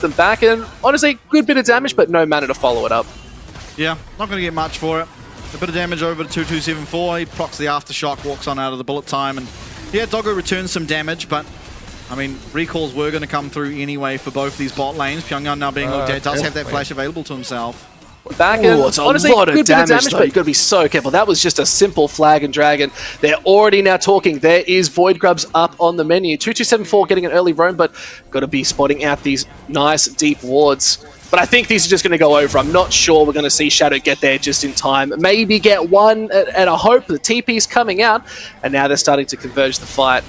them back, and honestly, good bit of damage, but no mana to follow it up. Yeah, not going to get much for it. A bit of damage over to 2274. He procs the aftershock, walks on out of the bullet time, and yeah, Doggo returns some damage, but I mean, recalls were going to come through anyway for both these bot lanes. Pyongyang now being looked at, does have that flash available to himself. Back and it's honestly, a lot of damage, but you've got to be so careful. That was just a simple flag and dragon. They're already now talking. There is Void Grubs up on the menu. 2274 getting an early roam, but got to be spotting out these nice deep wards. But I think these are just going to go over. I'm not sure we're going to see Shadow get there just in time. Maybe get one at a hope. The TP's coming out, and now they're starting to converge the fight.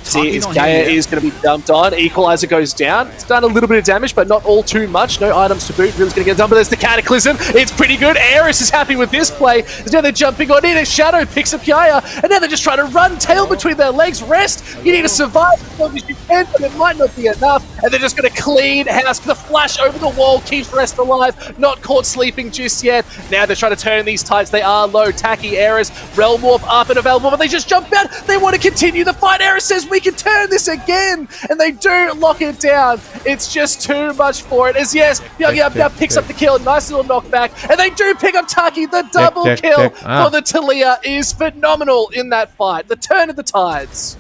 See, yaaa is going to be dumped on. Equalizer goes down. It's done a little bit of damage, but not all too much. No items to boot. Really's going to get done, but there's the Cataclysm. It's pretty good. Aeris is happy with this play. Now they're jumping on in. Shadow picks up yaaa, and now they're just trying to run tail between their legs. Rest. You need to survive as long as you can, but it might not be enough. And they're just going to clean house. The flash over the wall keeps Rest alive. Not caught sleeping just yet. Now they're trying to turn these tides. They are low. Taki, Aeris, Realm Warp up and available, but they just jump out. They want to continue the fight. Aeris says, we can turn this again, and they do lock it down. It's just too much for it. As yes, Pyongyang picks up the kill, nice little knockback, and they do pick up Taki. The double kill for the Taliyah is phenomenal in that fight. The turn of the tides.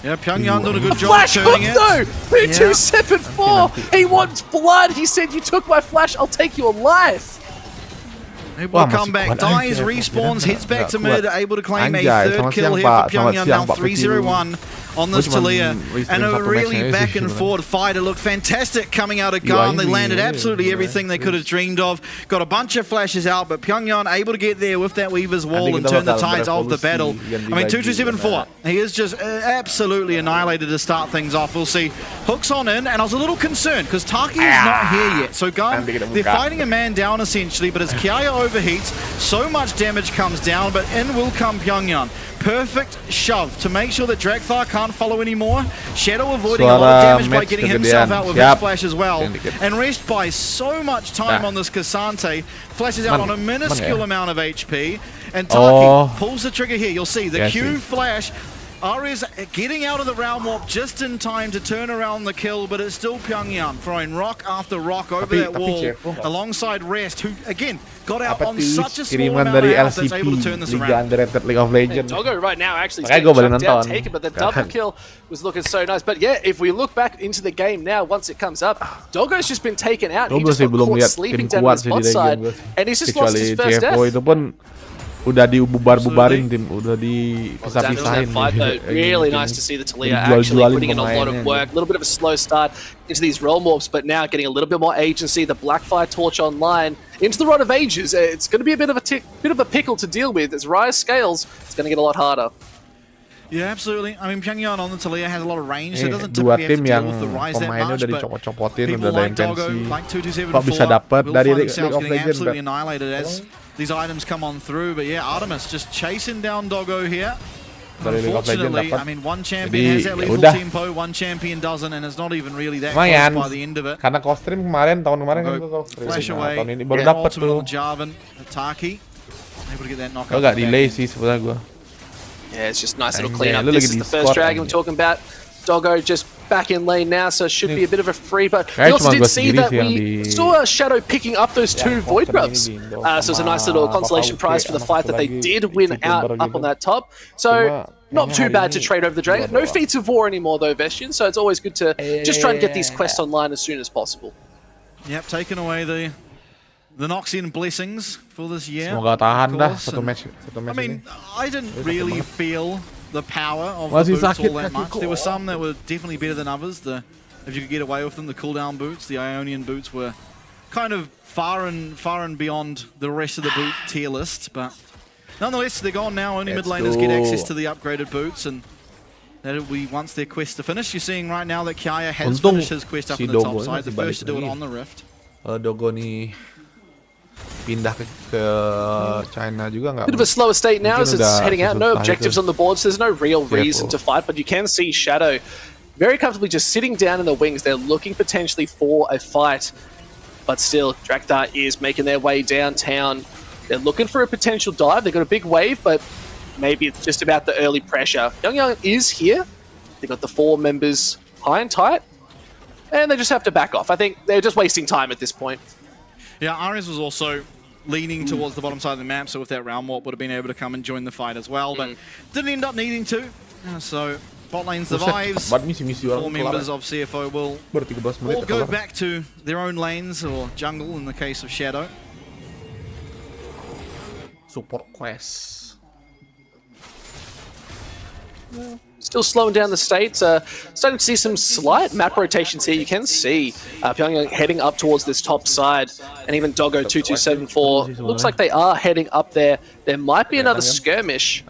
Yeah, Pyongyang doing a good job flash turning it. Though, 274. He wants blood. He said, "You took my flash. I'll take your life." He will come back, dies, respawns, hits back to mid, able to claim a third kill here for Pyongyang, now 3-0-1 on this Taliyah. And a really back and forward fight. It looked fantastic coming out of Garm. They landed absolutely everything they could have dreamed of. Got a bunch of flashes out, but Pyongyang able to get there with that Weaver's Wall and turn the tides of the battle. I mean, 2274, he is just absolutely annihilated to start things off. We'll see. Hooks on in, and I was a little concerned because Taki is not here yet. So Garm, they're fighting a man down essentially, but as yaaa overheats, so much damage comes down, but in will come Pyongyang. Perfect shove to make sure that Drakthar can't follow anymore. Shadow avoiding a lot of damage by getting himself out with his flash as well. And Rest buys so much time on this Cassante. Flashes out on a minuscule amount of HP. And Taki pulls the trigger here. You'll see the Q flash. Ari's getting out of the Realm Warp just in time to turn around the kill, but it's still Pyongyang throwing rock after rock over that wall alongside Rest, who again got out on such a small amount of health that's able to turn this around. League of Legends. Doggo right now actually down, taken, but the double kill was looking so nice. But yeah, if we look back into the game now, once it comes up, Doggo's just been taken out. He just got caught sleeping down his bot side, and he's just lost his first death. Udah dibubar-bubarin tim, udah dipisah-pisahin. Really nice to see the Taliyah actually putting in a lot of work. A little bit of a slow start into these Realm Warps, but now getting a little bit more agency. The Blackfire Torch online into the Rod of Ages. It's going to be a bit of a pickle to deal with. As Rise scales, it's going to get a lot harder. Yeah, absolutely. I mean, Pyongyang on the Taliyah has a lot of range, so it doesn't typically have to deal with the Rise that much, but people like Doggo, like 2274, will find themselves getting absolutely annihilated as these items come on through. But yeah, Artemis just chasing down Doggo here. Unfortunately, I mean, one champion has that lethal tempo, one champion doesn't, and it's not even really that close by the end of it. Karena kostrim kemarin, tahun kemarin kan gue kostrim. Flash away, tahun ini baru dapet tuh. Jarvan, Taki, able to get that knockout. Agak delay sih sebenarnya gue. Yeah, it's just nice little cleanup. This is the first dragon we're talking about. Doggo just back in lane now, so it should be a bit of a free, but we also did see that we saw Shadow picking up those two Void Grubs. So it's a nice little consolation prize for the fight that they did win out up on that top. So not too bad to trade over the dragon. No feats of war anymore though, Vestian, so it's always good to just try and get these quests online as soon as possible. Yep, taking away the Noxian blessings for this year. Semoga tahan dah satu match. I mean, I didn't really feel the power of the boots all that much. There were some that were definitely better than others. If you could get away with them, the cooldown boots, the Ionian boots were kind of far and beyond the rest of the boot tier list. But nonetheless, they're gone now. Only mid laners get access to the upgraded boots, and that'll be once their quest are finished. You're seeing right now that yaaa has finished his quest up on the top side, the first to do it on the Rift. Doggo nih pindah ke China juga nggak? Bit of a slower state now as it's heading out. No objectives on the board, so there's no real reason to fight. But you can see Shadow very comfortably just sitting down in the wings. They're looking potentially for a fight, but still, Drakthar is making their way downtown. They're looking for a potential dive. They've got a big wave, but maybe it's just about the early pressure. Pyongyang is here. They've got the 4 members high and tight. and they just have to back off. I think they're just wasting time at this point. Yeah, Ares was also leaning towards the bottom side of the map, so with that round warp would have been able to come and join the fight as well, but didn't end up needing to. So bot lane survives. 4 members of CFO will all go back to their own lanes, or jungle in the case of Shadow. Support quest. Still slowing down the States. Starting to see some slight map rotations here. You can see Pyongyang heading up towards this top side, and even Doggo 2274 looks like they are heading up there. There might be another skirmish.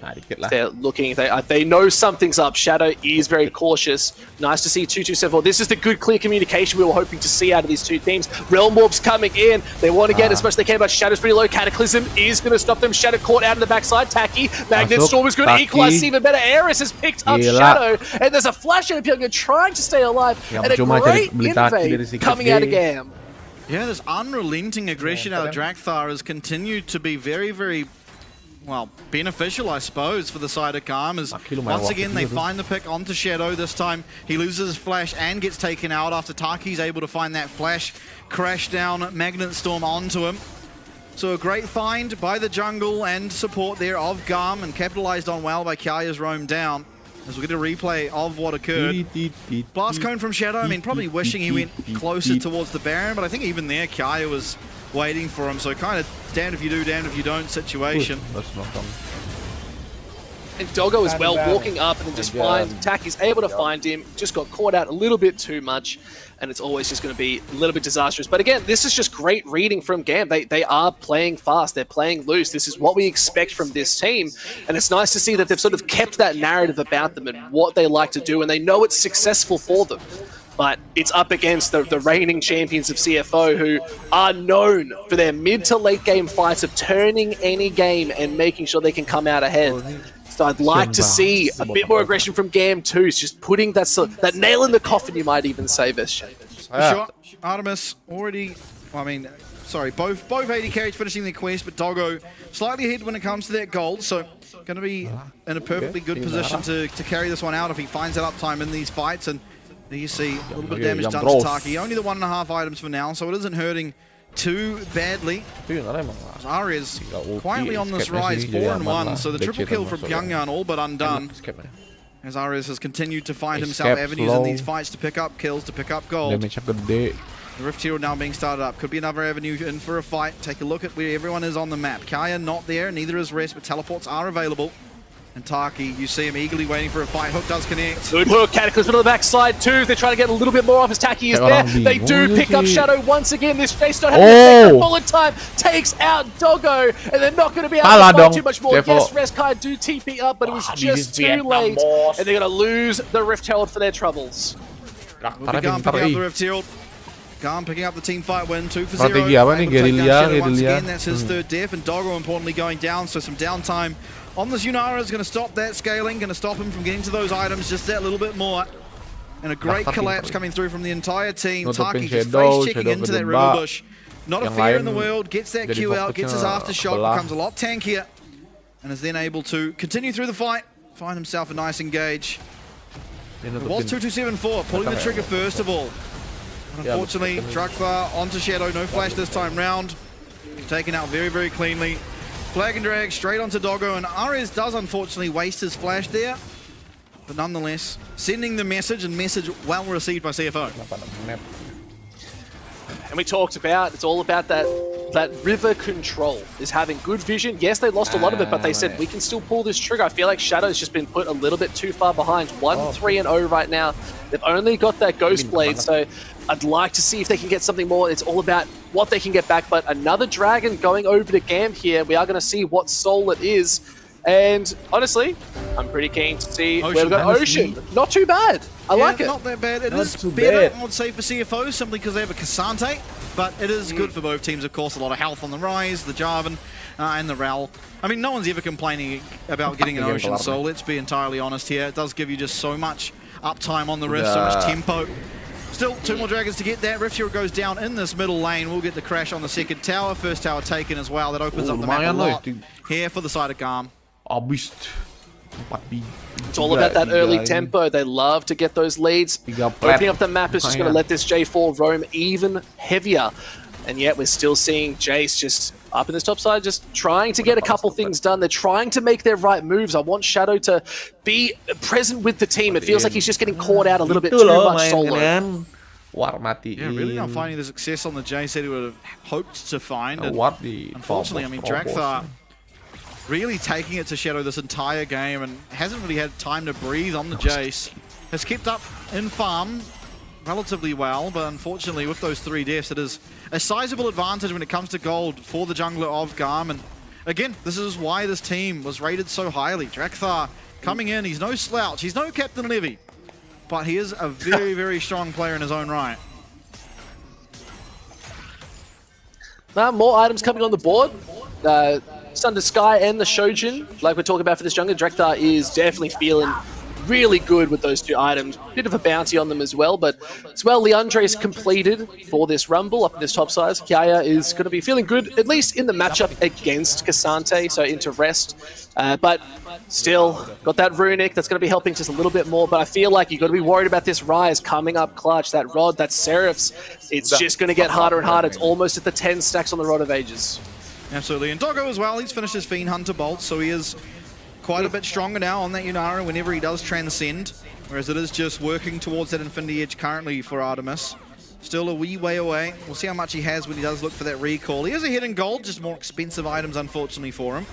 They're looking. They know something's up. Shadow is very cautious. Nice to see 2274. This is the good, clear communication we were hoping to see out of these two teams. Realm Warp's coming in. They want to get as much as they can, but Shadow's pretty low. Cataclysm is going to stop them. Shadow caught out in the backside. Tacky. Magnet Storm is going to equalize even better. Ares has picked up Shadow, and there's a flash out of Pyongyang trying to stay alive, and a great invade coming out of Gam. Yeah, this unrelenting aggression out of Drakthar has continued to be very, very, well, beneficial, I suppose, for the side of Calm. As once again, they find the pick onto Shadow. This time, he loses his flash and gets taken out after Taki's able to find that flash, crash down Magnet Storm onto him. So a great find by the jungle and support there of Garm, and capitalized on well by Kyaya's roam down. As we'll get a replay of what occurred. Blast Cone from Shadow, I mean, probably wishing he went closer towards the Baron, but I think even there, Kyaya was waiting for him, so kind of damned if you do, damned if you don't situation. That's not done. And Doggo as well, walking up and then just finds Taki's able to find him, just got caught out a little bit too much, and it's always just going to be a little bit disastrous. But again, this is just great reading from Gam. They are playing fast, they're playing loose. This is what we expect from this team, and it's nice to see that they've sort of kept that narrative about them and what they like to do, and they know it's successful for them. But it's up against the reigning champions of CFO, who are known for their mid to late game fights of turning any game and making sure they can come out ahead. So I'd like to see a bit more aggression from Gam too. It's just putting that nail in the coffin, you might even say, Best. Sure. Artemis already, I mean, sorry, both AD carries finishing their quest, but Doggo slightly ahead when it comes to that gold. So going to be in a perfectly good position to carry this one out if he finds that uptime in these fights. And there you see a little bit of damage done to Taki. Only the 1.5 items for now, so it isn't hurting too badly. Ares quietly on this rise, 4-1, so the triple kill from Pyongyang all but undone. As Ares has continued to find himself avenues in these fights to pick up kills, to pick up gold. The Rift Herald now being started up. Could be another avenue in for a fight. Take a look at where everyone is on the map. Kaya not there, neither is Rest, but teleports are available. And Taki, you see him eagerly waiting for a fight. Hook does connect. Good hook. Cataclysm on the backside too. They're trying to get a little bit more off as Taki is there. They do pick up Shadow once again. This Jace not having a bullet time. Takes out Doggo. And they're not going to be able to fight too much more. Yes, Reskai do TP up, but it was just too late. And they're going to lose the Rift Herald for their troubles. We'll be Garm picking up the Rift Herald. Garm picking up the team fight win, 2-0. Once again, that's his third death. And Doggo importantly going down, so some downtime on this Yunara is going to stop that scaling, going to stop him from getting to those items just that little bit more. And a great collapse coming through from the entire team. Taki just face checking into that river bush. Not a fear in the world, gets that Q out, gets his aftershock, becomes a lot tankier, and is then able to continue through the fight, find himself a nice engage. It was 2274, pulling the trigger first of all. Unfortunately, Drakthar onto Shadow, no flash this time round. Taken out very, very cleanly. Flag and drag straight onto Doggo, and Ares does unfortunately waste his flash there. But nonetheless, sending the message, and message well received by CFO. And we talked about, it's all about that river control, is having good vision. Yes, they lost a lot of it, but they said, we can still pull this trigger. I feel like Shadow's just been put a little bit too far behind. 1-3-0 right now. They've only got that Ghost Blade, so I'd like to see if they can get something more. It's all about what they can get back, but another dragon going over to Gam here. We are going to see what soul it is. And honestly, I'm pretty keen to see where we've got Ocean. Not too bad. I like it. Not that bad. It is better, I would say, for CFO, simply because they have a Cassante. But it is good for both teams, of course. A lot of health on the Rise, the Jarvan, and the Ral. I mean, no one's ever complaining about getting an Ocean Soul. Let's be entirely honest here. It does give you just so much uptime on the Rift, so much tempo. Still, 2 more dragons to get that. Rift Hero goes down in this middle lane. We'll get the crash on the second tower. First tower taken as well. That opens up the map a lot here for the side of Garm. It's all about that early tempo. They love to get those leads. Opening up the map is just going to let this J4 roam even heavier. And yet we're still seeing Jace just up in this top side, just trying to get a couple things done. They're trying to make their right moves. I want Shadow to be present with the team. It feels like he's just getting caught out a little bit too much solo. Yeah, really not finding the success on the Jace that he would have hoped to find. And unfortunately, I mean, Drakthar really taking it to Shadow this entire game and hasn't really had time to breathe on the Jace. Has kept up in farm relatively well, but unfortunately with those 3 deaths, it is a sizable advantage when it comes to gold for the jungler of Garm. And again, this is why this team was rated so highly. Drakthar coming in, he's no slouch, he's no Captain Levy, but he is a very, very strong player in his own right. Now, more items coming on the board. Sunder Sky and the Shojin, like we're talking about for this jungler. Drakthar is definitely feeling really good with those 2 items. Bit of a bounty on them as well, but as well, Leandre's completed for this Rumble up in this top size. yaaa is going to be feeling good, at least in the matchup against Cassante, so into rest. But still, got that Runic that's going to be helping just a little bit more, but I feel like you've got to be worried about this Rise coming up clutch. That Rod, that Seraphs, it's just going to get harder and harder. It's almost at the 10 stacks on the Rod of Ages. Absolutely, and Doggo as well, he's finished his Fiend Hunter Bolt, so he is quite a bit stronger now on that Yunara whenever he does transcend, whereas it is just working towards that Infinity Edge currently for Artemis. Still a wee way away. We'll see how much he has when he does look for that recall. He is ahead in gold, just more expensive items unfortunately for him.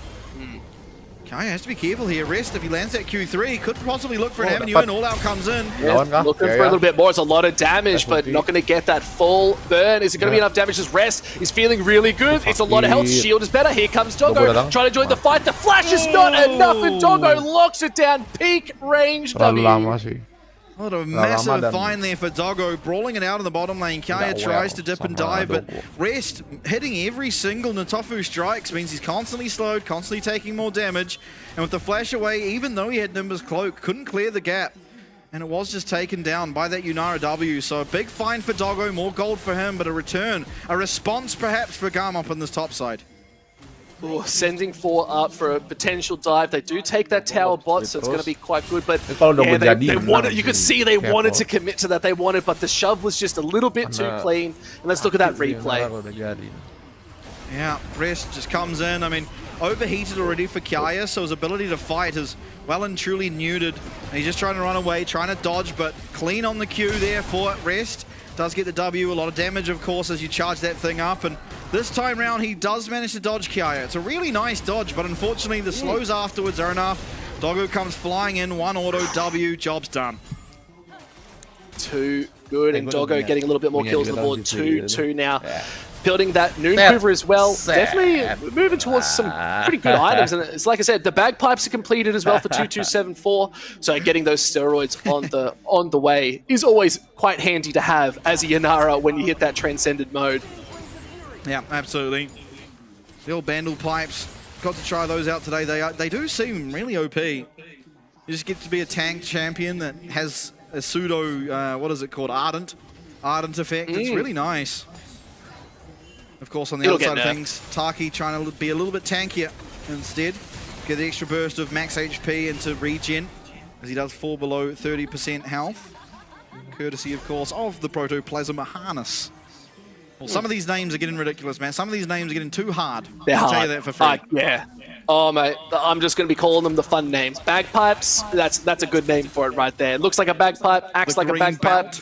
yaaa has to be careful here. Rest, if he lands that Q3, could possibly look for an avenue and all out comes in. Yeah, looking for a little bit more. It's a lot of damage, but not going to get that full burn. Is it going to be enough damage? As Rest is feeling really good. It's a lot of health. Shield is better. Here comes Doggo trying to join the fight. The flash is not enough, and Doggo locks it down. Peak range W. What a massive find there for Doggo, brawling it out in the bottom lane. yaaa tries to dip and dive, but Rest hitting every single Natofu strikes means he's constantly slowed, constantly taking more damage. And with the flash away, even though he had Nimba's cloak, couldn't clear the gap. And it was just taken down by that Yunara W. So a big find for Doggo, more gold for him, but a return, a response perhaps for Garm up on this top side. Ooh, sending 4 up for a potential dive. They do take that tower bot, so it's going to be quite good. But yeah, they wanted, you could see they wanted to commit to that. They wanted, but the shove was just a little bit too clean. And let's look at that replay. Yeah, Rest just comes in. I mean, overheated already for yaaa, so his ability to fight is well and truly neutered. And he's just trying to run away, trying to dodge, but clean on the Q there for Rest. Does get the W, a lot of damage, of course, as you charge that thing up. And this time round, he does manage to dodge yaaa. It's a really nice dodge, but unfortunately, the slows afterwards are enough. Doggo comes flying in, 1 auto W, job's done. Too good, and Doggo getting a little bit more kills on the board. 2-2 now. Building that Noon Quiver as well. Definitely moving towards some pretty good items. And it's like I said, the bagpipes are completed as well for 2274. So getting those steroids on the way is always quite handy to have as a Yunara when you hit that transcended mode. Yeah, absolutely. The old Bandle pipes, got to try those out today. They do seem really OP. You just get to be a tank champion that has a pseudo, what is it called, Ardent effect. It's really nice. Of course, on the other side of things, Taki trying to be a little bit tankier instead. Get the extra burst of max HP into regen, as he does fall below 30% health. Courtesy, of course, of the Protoplasma harness. Well, some of these names are getting ridiculous, man. Some of these names are getting too hard. They're hard. I'll tell you that for free. Yeah. Oh, mate. I'm just going to be calling them the fun names. Bagpipes, that's a good name for it right there. It looks like a bagpipe, acts like a bagpipe.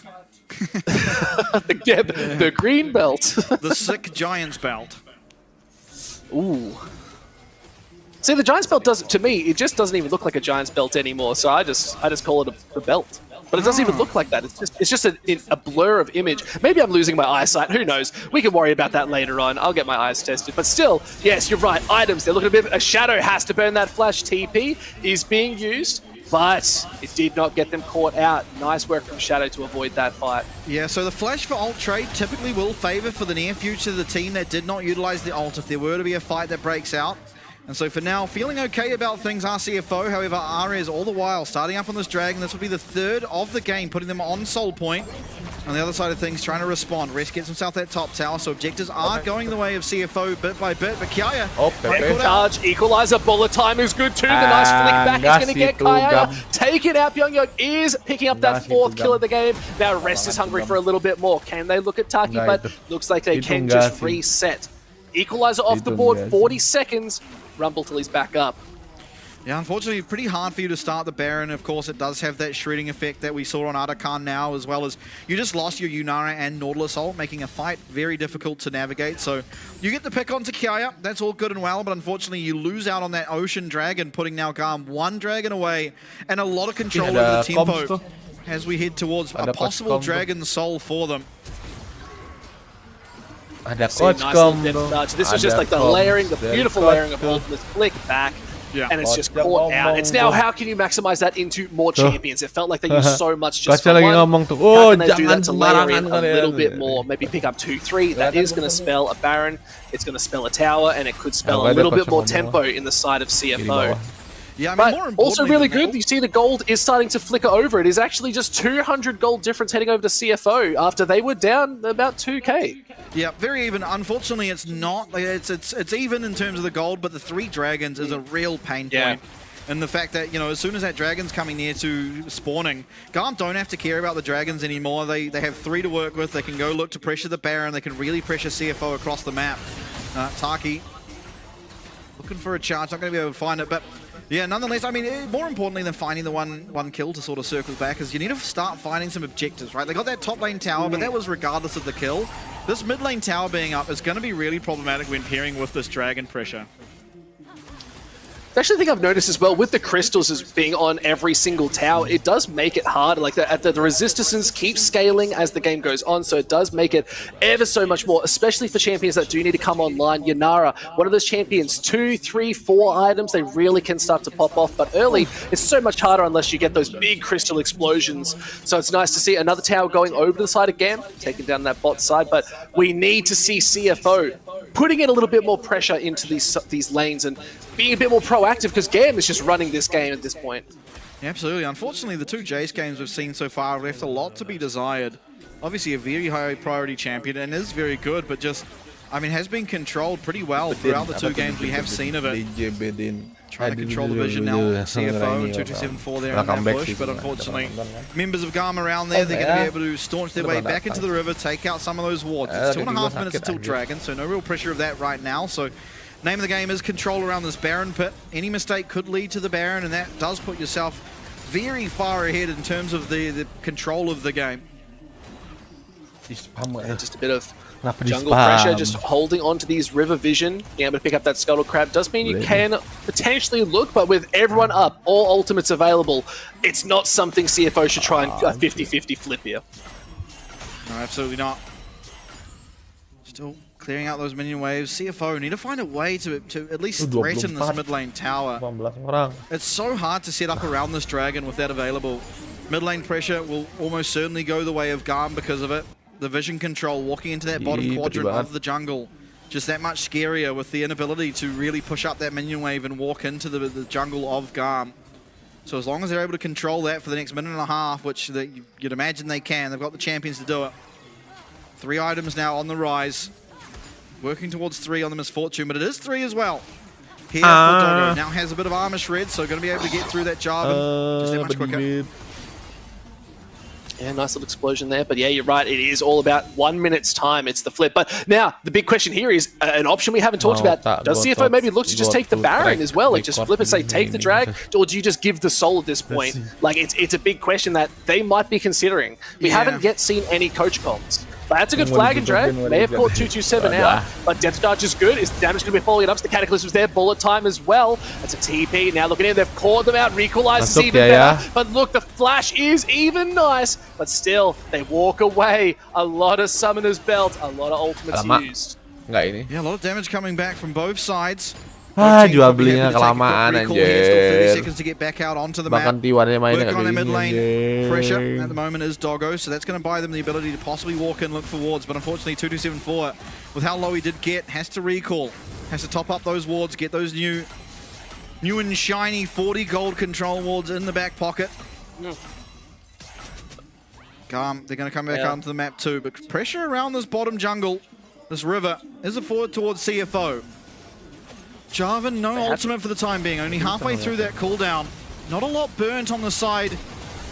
the green belt. The sick Giants belt. Ooh. See, the Giants belt doesn't, to me, it just doesn't even look like a Giants belt anymore, so I just call it a belt. But it doesn't even look like that. It's just a blur of image. Maybe I'm losing my eyesight. Who knows? We can worry about that later on. I'll get my eyes tested. But still, yes, you're right. Items, they're looking a bit... A Shadow has to burn that flash. TP is being used, but it did not get them caught out. Nice work from Shadow to avoid that fight. Yeah, so the flash for ult trade typically will favor for the near future the team that did not utilize the ult if there were to be a fight that breaks out. And so for now, feeling okay about things, RCFO. However, Ares all the while starting up on this dragon. This will be the 3rd of the game, putting them on Soul Point. On the other side of things, trying to respond. Rest gets himself that top tower, so objectives are going the way of CFO bit by bit, but Kiaya... Charge, equalizer, bullet time is good too. The nice flick back is going to get Kiaya. Take it out. Pyongyang is picking up that 4th kill of the game. Now Rest is hungry for a little bit more. Can they look at Taki? But looks like they can just reset. Equalizer off the board, 40 seconds. Rumble till he's back up. Yeah, unfortunately, pretty hard for you to start the Baron. Of course, it does have that shredding effect that we saw on Ardakan now, as well as you just lost your Yunara and Nautilus ult, making a fight very difficult to navigate. So you get the pick onto Kiaya. That's all good and well, but unfortunately, you lose out on that Ocean Dragon, putting now Garm 1 dragon away and a lot of control over the tempo as we head towards a possible Dragon Soul for them. This was just like the layering, the beautiful layering of ultimates. Flick back. Yeah. And it's just caught out. It's now how can you maximize that into more champions? It felt like they used so much just for one. How can they do that to layer in a little bit more? Maybe pick up 2-3. That is going to spell a Baron. It's going to spell a tower, and it could spell a little bit more tempo in the side of CFO. Yeah, I mean, but also really good. You see the gold is starting to flicker over. It is actually just 200 gold difference heading over to CFO after they were down about 2k. Yeah, very even. Unfortunately, it's not. It's even in terms of the gold, but the 3 dragons is a real pain point. And the fact that, you know, as soon as that dragon's coming near to spawning, Garm don't have to care about the dragons anymore. They have 3 to work with. They can go look to pressure the Baron. They can really pressure CFO across the map. Taki looking for a charge. Not going to be able to find it, but... yeah, nonetheless, I mean, more importantly than finding the one kill to sort of circle back is you need to start finding some objectives, right? They got that top lane tower, but that was regardless of the kill. This mid lane tower being up is going to be really problematic when pairing with this dragon pressure. The actually thing I've noticed as well with the crystals as being on every single tower, it does make it harder. Like the resistances keep scaling as the game goes on, so it does make it ever so much more, especially for champions that do need to come online. Yanara, one of those champions, 2, 3, 4 items, they really can start to pop off, but early, it's so much harder unless you get those big crystal explosions. So it's nice to see another tower going over to the side again, taking down that bot side, but we need to see CFO putting in a little bit more pressure into these lanes and being a bit more proactive, because Gam is just running this game at this point. Yeah, absolutely. Unfortunately, the 2 Jace games we've seen so far left a lot to be desired. Obviously, a very high priority champion and is very good, but just, I mean, has been controlled pretty well throughout the 2 games we have seen of it. Trying to control the vision now, CFO and 2274 there in that bush, but unfortunately, members of Garm around there, they're going to be able to staunch their way back into the river, take out some of those wards. It's 2.5 minutes until Dragon, so no real pressure of that right now. So name of the game is control around this Baron pit. Any mistake could lead to the Baron, and that does put yourself very far ahead in terms of the control of the game. Just a bit of jungle pressure, just holding on to these river vision, being able to pick up that scuttle crab does mean you can potentially look, but with everyone up, all ultimates available, it's not something CFO should try and 50-50 flip here. No, absolutely not. Still clearing out those minion waves. CFO need to find a way to at least threaten this mid lane tower. It's so hard to set up around this dragon with that available. Mid lane pressure will almost certainly go the way of Garm because of it. The vision control, walking into that bottom quadrant of the jungle, just that much scarier with the inability to really push up that minion wave and walk into the jungle of Garm. So as long as they're able to control that for the next minute and a half, which you'd imagine they can, they've got the champions to do it. 3 items now on the rise. Working towards 3 on the Misfortune, but it is 3 as well. Here for Doggo. Now has a bit of armor shred, so going to be able to get through that Jarvan just that much quicker. Yeah, nice little explosion there. But yeah, you're right. It is all about 1 minute's time. It's the flip. But now, the big question here is an option we haven't talked about. Does CFO maybe look to just take the Baron as well? Like, just flip and say, take the drag? Or do you just give the soul at this point? Like, it's a big question that they might be considering. We haven't yet seen any coach comps. But that's a good flag and drag. May have caught 227 out, but Death Charge is good. Is damage going to be following it up? The Cataclysm was there. Bullet time as well. That's a TP. Now looking in, they've caught them out. Recoilize is even better. But look, the flash is even nice. But still, they walk away. A lot of Summoner's Belt. A lot of ultimates used. Yeah, a lot of damage coming back from both sides. Jual belinya kelamaan anjir. 30 seconds to get back out onto the map. Bahkan T1-nya mainnya Working on nggak their mid lane diizinin, pressure anjir. at the moment is Doggo, so that's going to buy them the ability to possibly walk in, look for wards, but unfortunately 2274, with how low he did get, has to recall, has to top up those wards, get those new and shiny 40 gold control wards in the back pocket. They're going to come back onto the map too, but pressure around this bottom jungle, this river, is a forward towards CFO. Jarvan, no ultimate for the time being, only halfway through that cooldown. Not a lot burnt on the side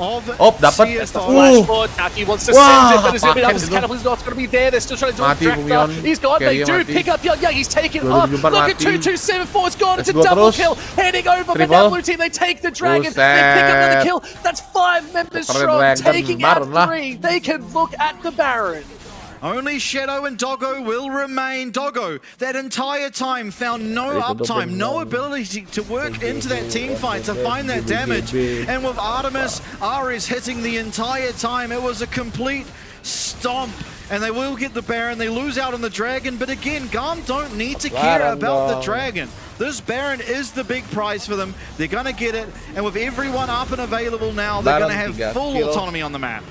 of dapat. CFO. Taki wants to send it, but it's going to be up. His Catapult's not going to be there. They're still trying to do it. He's gone. They do pick up Young. He's taken off. Look at 2274. It's gone. It's a double kill. Heading over for that blue team. They take the dragon. They pick up another kill. That's 5 members strong. Taking out 3. They can look at the Baron. Only Shadow and Doggo will remain. Doggo, that entire time, found no uptime, no ability to work into that team fight to find that damage. And with Artemis, Ares hitting the entire time, it was a complete stomp. And they will get the Baron. They lose out on the Dragon. But again, GAM don't need to care about the Dragon. This Baron is the big prize for them. They're going to get it. And with everyone up and available now, they're going to have full autonomy on the map.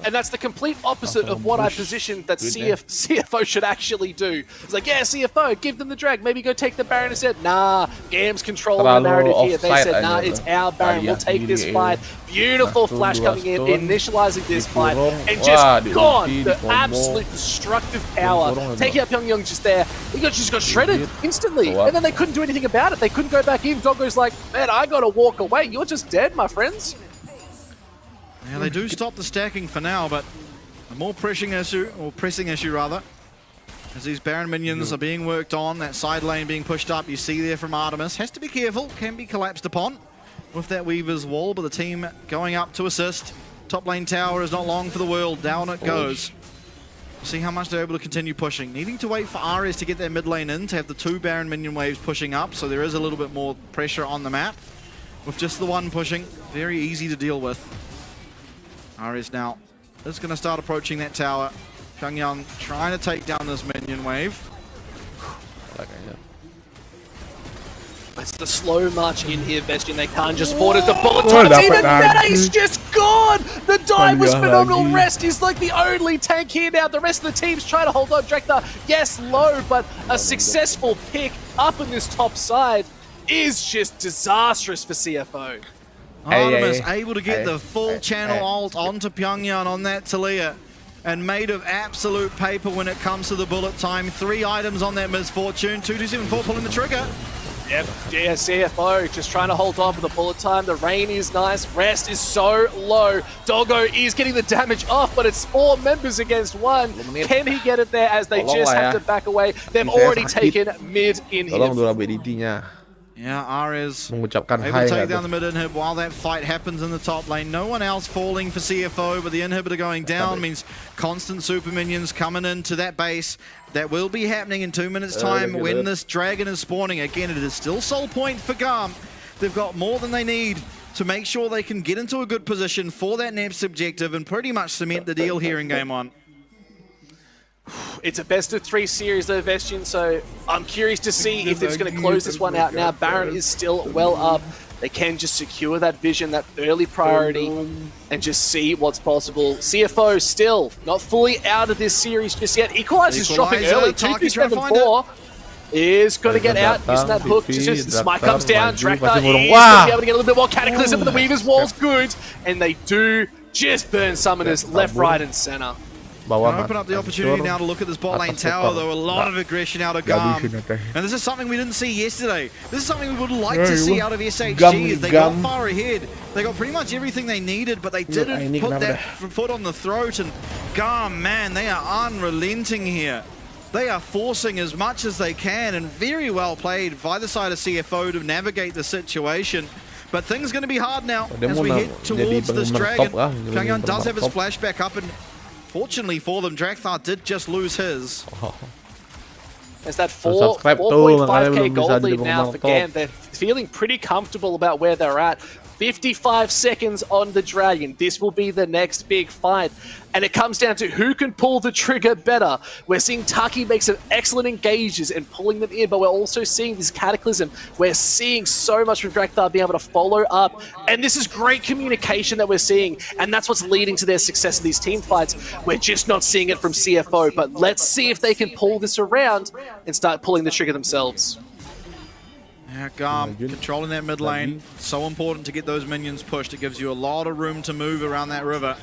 And that's the complete opposite of what I positioned that CFO should actually do. It's like, yeah, CFO, give them the drag. Maybe go take the Baron instead. Nah, GAM's controlling the narrative here. They said, nah, it's our Baron. We'll take this fight. Beautiful flash coming in, initializing this fight. And just gone. The absolute destructive power. Taking out Pyongyang just there. He just got shredded instantly. And then they couldn't do anything about it. They couldn't go back in. Doggo's like, man, I got to walk away. You're just dead, my friends. Yeah, they do stop the stacking for now, but a more pressing issue, rather, as these Baron minions are being worked on, that side lane being pushed up, you see there from Artemis. Has to be careful, can be collapsed upon with that Weaver's wall, but the team going up to assist. Top lane tower is not long for the world, down it goes. See how much they're able to continue pushing. Needing to wait for Ares to get their mid lane in, to have the 2 Baron minion waves pushing up, so there is a little bit more pressure on the map. With just the one pushing, very easy to deal with. Ares now is going to start approaching that tower. Pyongyang trying to take down this minion wave. It's the slow march in here, Vestian. They can't just afford it. The bullet time's in, and that ace just gone! The dive was phenomenal. Rest is like the only tank here now. The rest of the team's trying to hold on. Drekthar, yes, low, but a successful pick up in this top side is just disastrous for CFO. Artemis able to get the full channel ult onto Pyongyang on that Talia, and made of absolute paper when it comes to the bullet time. 3 items on that Misfortune. 2274 pulling the trigger. Yep, yeah, CFO just trying to hold on for the bullet time. The rain is nice. Rest is so low. Doggo is getting the damage off, but it's 4 members against 1. Can he get it there as they just have to back away? They've already taken mid in here. Yeah, Ares able to take down the mid inhib while that fight happens in the top lane. No one else falling for CFO, but the inhibitor going down means constant super minions coming into that base. That will be happening in 2 minutes time when this dragon is spawning. Again, it is still soul point for GAM. They've got more than they need to make sure they can get into a good position for that next objective and pretty much cement the deal here in game 1. It's a best-of-3 series though, Vestian, so I'm curious to see if it's going to close this one out now. Baron is still well up. They can just secure that vision, that early priority, and just see what's possible. CFO still not fully out of this series just yet. Equalizer's dropping early. 2-2-7-4 is going to get out using that hook. Just smite comes down. Drekthar is going to be able to get a little bit more Cataclysm, but the Weaver's wall's good, and they do just burn summoners left, right, and center. Open up the opportunity now to look at this bot lane tower, though. A lot of aggression out of GAM. And this is something we didn't see yesterday. This is something we would like to see out of SHG, as they got far ahead. They got pretty much everything they needed, but they didn't put that foot on the throat. And GAM, man, they are unrelenting here. They are forcing as much as they can, and very well played by the side of CFO to navigate the situation. But things are going to be hard now as we head towards this dragon. Pyongyang does have his flashback up, and fortunately for them, Drekthar did just lose his. There's that 4.5k gold lead now for GAM. They're feeling pretty comfortable about where they're at. 55 seconds on the Dragon. This will be the next big fight. And it comes down to who can pull the trigger better. We're seeing Taki make some excellent engages and pulling them in, but we're also seeing this Cataclysm. We're seeing so much from Drekthar being able to follow up. And this is great communication that we're seeing. And that's what's leading to their success in these team fights. We're just not seeing it from CFO. But let's see if they can pull this around and start pulling the trigger themselves. Yeah, GAM controlling that mid lane. So important to get those minions pushed. It gives you a lot of room to move around that river.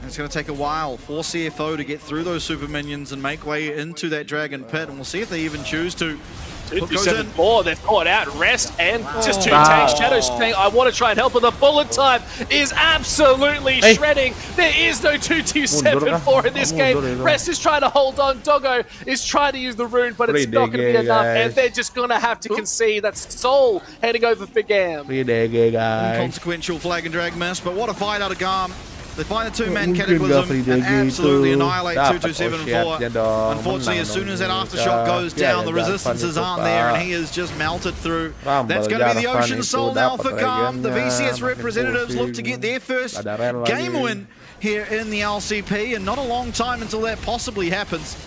It's going to take a while for CFO to get through those super minions and make way into that dragon pit, and we'll see if they even choose to. 2-2-7-4, they've caught out Rest and just two tanks. Shadow's saying, I want to try and help, but the bullet time is absolutely shredding. There is no 2-2-7-4 in this game. Rest is trying to hold on. Doggo is trying to use the rune, but it's not going to be enough, and they're just going to have to concede. That's Soul heading over for Gam. Inconsequential flag and drag miss, but what a fight out of Garm. They find the two-man Cataclysm and absolutely annihilate 2-2-7-4. Unfortunately, as soon as that aftershock goes down, the resistances aren't there, and he is just melted through. That's going to be the Ocean Soul now for Garm. The VCS representatives look to get their first game win here in the LCP, and not a long time until that possibly happens.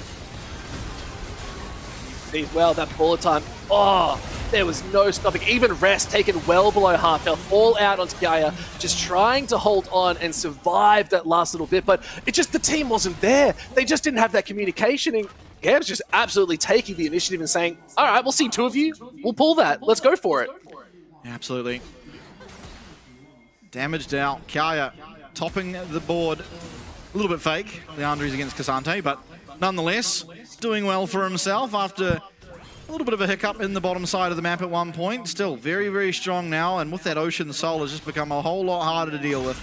Well, that bullet time. Oh, there was no stopping. Even Rest taken well below half health, all out onto yaaa, just trying to hold on and survive that last little bit. But it just, the team wasn't there. They just didn't have that communication. And Gam's just absolutely taking the initiative and saying, all right, we'll see two of you. We'll pull that. Let's go for it. Absolutely. Damaged out. yaaa topping the board. A little bit fake, the Andres against Cassante, but nonetheless, doing well for himself after a little bit of a hiccup in the bottom side of the map at one point. Still very, very strong now, and with that Ocean Soul, has just become a whole lot harder to deal with.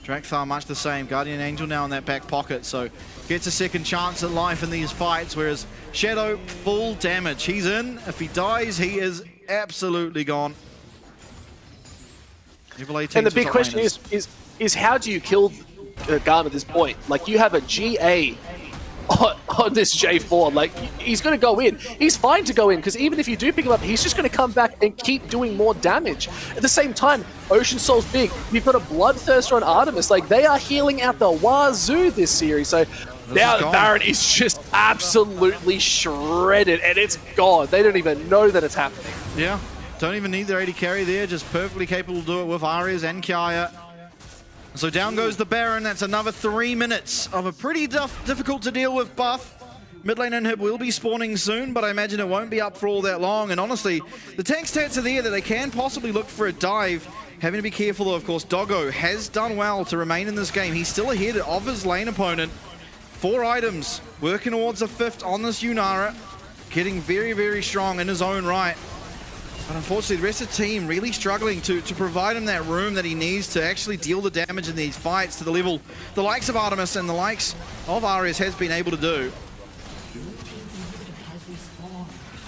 Drakthar much the same. Guardian Angel now in that back pocket, so gets a second chance at life in these fights, whereas Shadow, full damage. He's in. If he dies, he is absolutely gone. And the big question is how do you kill Garm at this point? Like, you have a GA on this J4, like, he's going to go in. He's fine to go in, because even if you do pick him up, he's just going to come back and keep doing more damage. At the same time, Ocean Soul's big. You've got a Bloodthirster on Artemis. Like, they are healing out the wazoo this series. So now the Baron is just absolutely shredded, and it's gone. They don't even know that it's happening. Yeah, don't even need their AD carry there. Just perfectly capable to do it with Arias and yaaa. So down goes the Baron. That's another 3 minutes of a pretty difficult to deal with buff. Mid lane inhib will be spawning soon, but I imagine it won't be up for all that long. And honestly, the tank stats are there that they can possibly look for a dive. Having to be careful though, of course. Doggo has done well to remain in this game. He's still ahead of his lane opponent. 4 items, working towards a 5th on this Yunara. Getting very, very strong in his own right. But unfortunately, the rest of the team really struggling to provide him that room that he needs to actually deal the damage in these fights to the level the likes of Artemis and the likes of Arias has been able to do.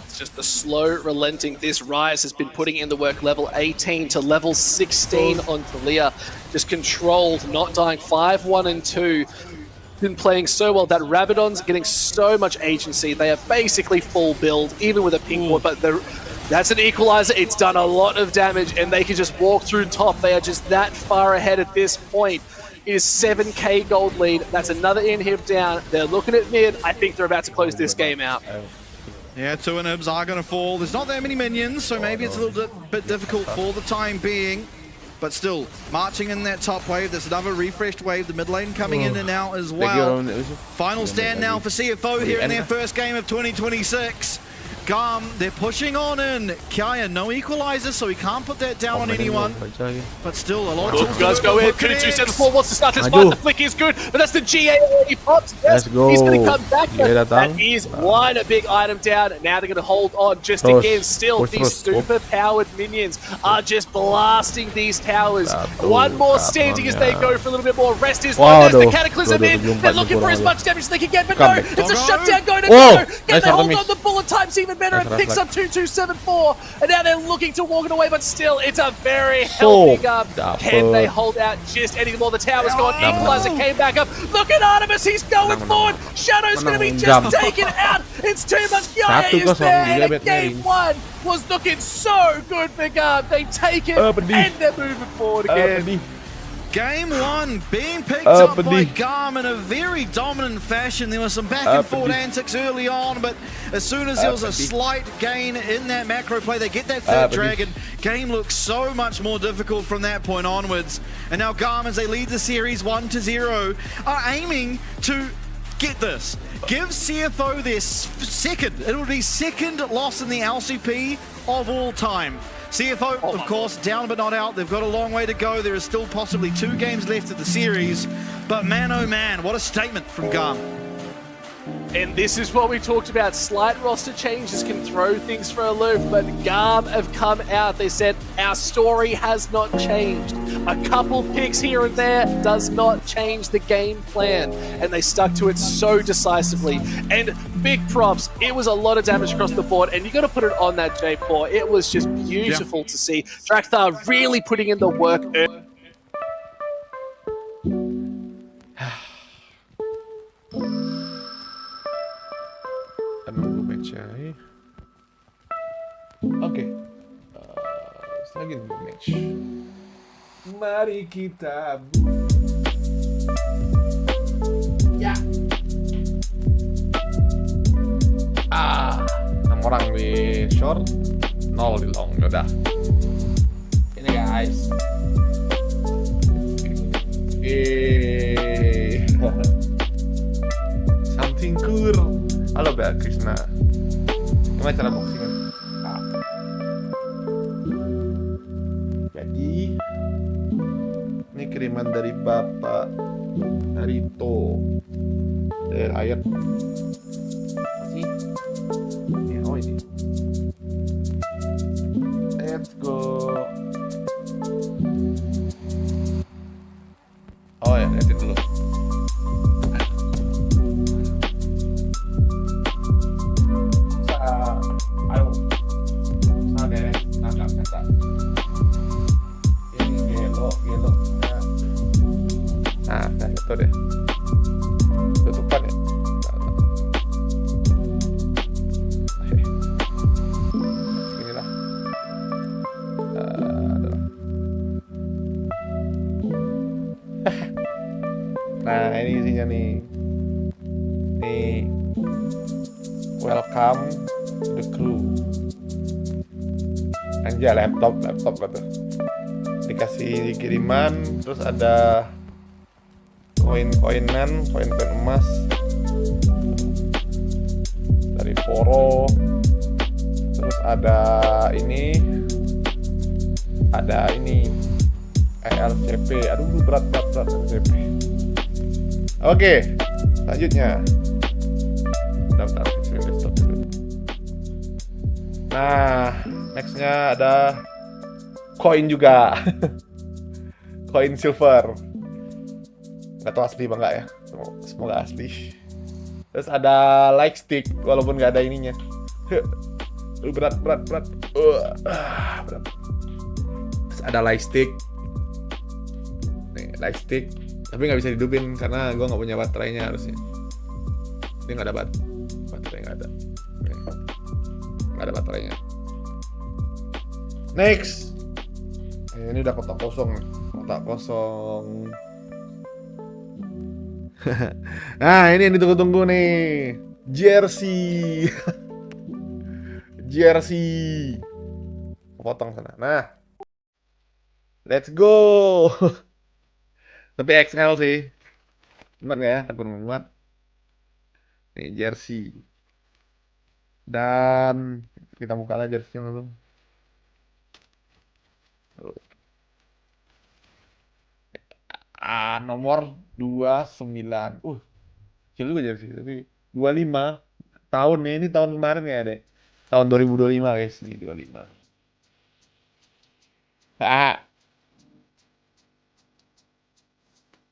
It's just the slow relenting. This Rise has been putting in the work. Level 18 to level 16 on Talia. Just controlled, not dying. 5, 1, and 2. Been playing so well. That Rabadon's getting so much agency. They are basically full build, even with a pink ward, but that's an equalizer. It's done a lot of damage, and they can just walk through top. They are just that far ahead at this point. It is 7k gold lead. That's another inhib down. They're looking at mid. I think they're about to close this game out. Yeah, 2 inhibs are going to fall. There's not that many minions, so maybe it's a little bit difficult for the time being. But still, marching in that top wave. There's another refreshed wave. The mid lane coming in and out as well. Final stand now for CFO here in their first game of 2026. Garm, they're pushing on in. yaaa, no equalizer, so he can't put that down on anyone. But still, a lot of tools. Guys go in. 2-2-7-4 wants to start this fight. The flick is good, but that's the GA already popped. Yes, he's going to come back. That is one big item down. Now they're going to hold on just again. Still, these super-powered minions are just blasting these towers. One more standing as they go for a little bit more. Rest is on. There's the Cataclysm in. They're looking for as much damage as they can get, but no, it's a shutdown going to go. Can they hold on? The bullet time's even better and picks up 2-2-7-4, and now they're looking to walk it away, but still, it's a very healthy Garm. Can they hold out just any more? The tower's gone. Equalizer came back up. Look at Artemis, he's going forward. Shadow's going to be just taken out. It's too much. yaaa is there, and game 1 was looking so good for Garm. They take it, and they're moving forward again. Game 1 being picked up by Garm in a very dominant fashion. There was some back and forth antics early on, but as soon as there was a slight gain in that macro play, they get that 3rd dragon. Game looks so much more difficult from that point onwards. And now Garm, as they lead the series 1-0, are aiming to get this. Give CFO their second, it will be second loss in the LCP of all time. CFO, of course, down but not out. They've got a long way to go. There is still possibly 2 games left of the series. But man, oh man, what a statement from Garm. And this is what we talked about. Slight roster changes can throw things for a loop, but Garm have come out. They said, our story has not changed. A couple picks here and there does not change the game plan. And they stuck to it so decisively. And big props. It was a lot of damage across the board, and you got to put it on that J4. It was just beautiful to see. Drakthar really putting in the work. Nunggu match-nya. Oke. Lagi nunggu match. Mari kita ya. 6 orang di short, 0 di long. Udah. Ini guys. Something cool. Halo Mbak Krisna. Gimana cara boxingan? Jadi ini kiriman dari Bapak Narito dari Ayat. Sih? Ya, oh ini. Let's go. Oh ya, liatin dulu. Itu deh tutupan ya. Inilah nah ini isinya nih welcome to the crew. Anjay, laptop kata dikasih kiriman, terus ada koin emas dari Poro, terus ada ini ELCP. Aduh, berat ELCP. Oke, selanjutnya bentar, stop dulu. Nah, nextnya ada koin juga. Koin silver. Gak tau asli apa enggak ya, semoga asli. Terus ada like stick walaupun gak ada ininya. Berat. Berat. Terus ada like stick. Nih, like stick. Tapi nggak bisa hidupin karena gue nggak punya baterainya harusnya. Ini nggak ada baterai, nggak ada. Nggak ada baterainya. Next. Ini udah kotak kosong. Nah, ini yang ditunggu-tunggu nih. Jersey. Potong sana. Nah. Let's go. Tapi XL sih. Muat ya, takut muat. Nih jersey. Dan kita buka lah jersey langsung. Nomor 29. Kecil juga jersey, tapi 25 tahun nih, ini tahun kemarin ya, Dek. Tahun 2025, guys, nih 25.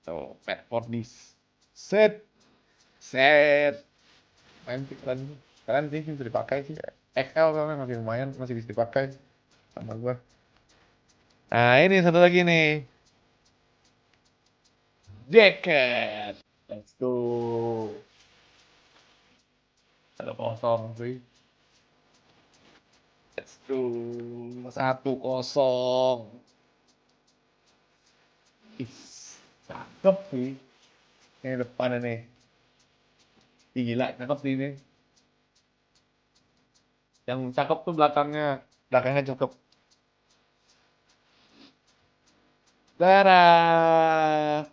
Tuh, pet for this. Set. Keren sih, bisa dipakai sih. XL soalnya masih lumayan, masih bisa dipakai sama gua. Nah, ini satu lagi nih. Jacket. Let's go. 1-0 sih. Let's go. 1-0. Cakep sih. Ini depan ini. Gila, cakep sih ini. Yang cakep tuh belakangnya. Belakangnya cakep. Darah.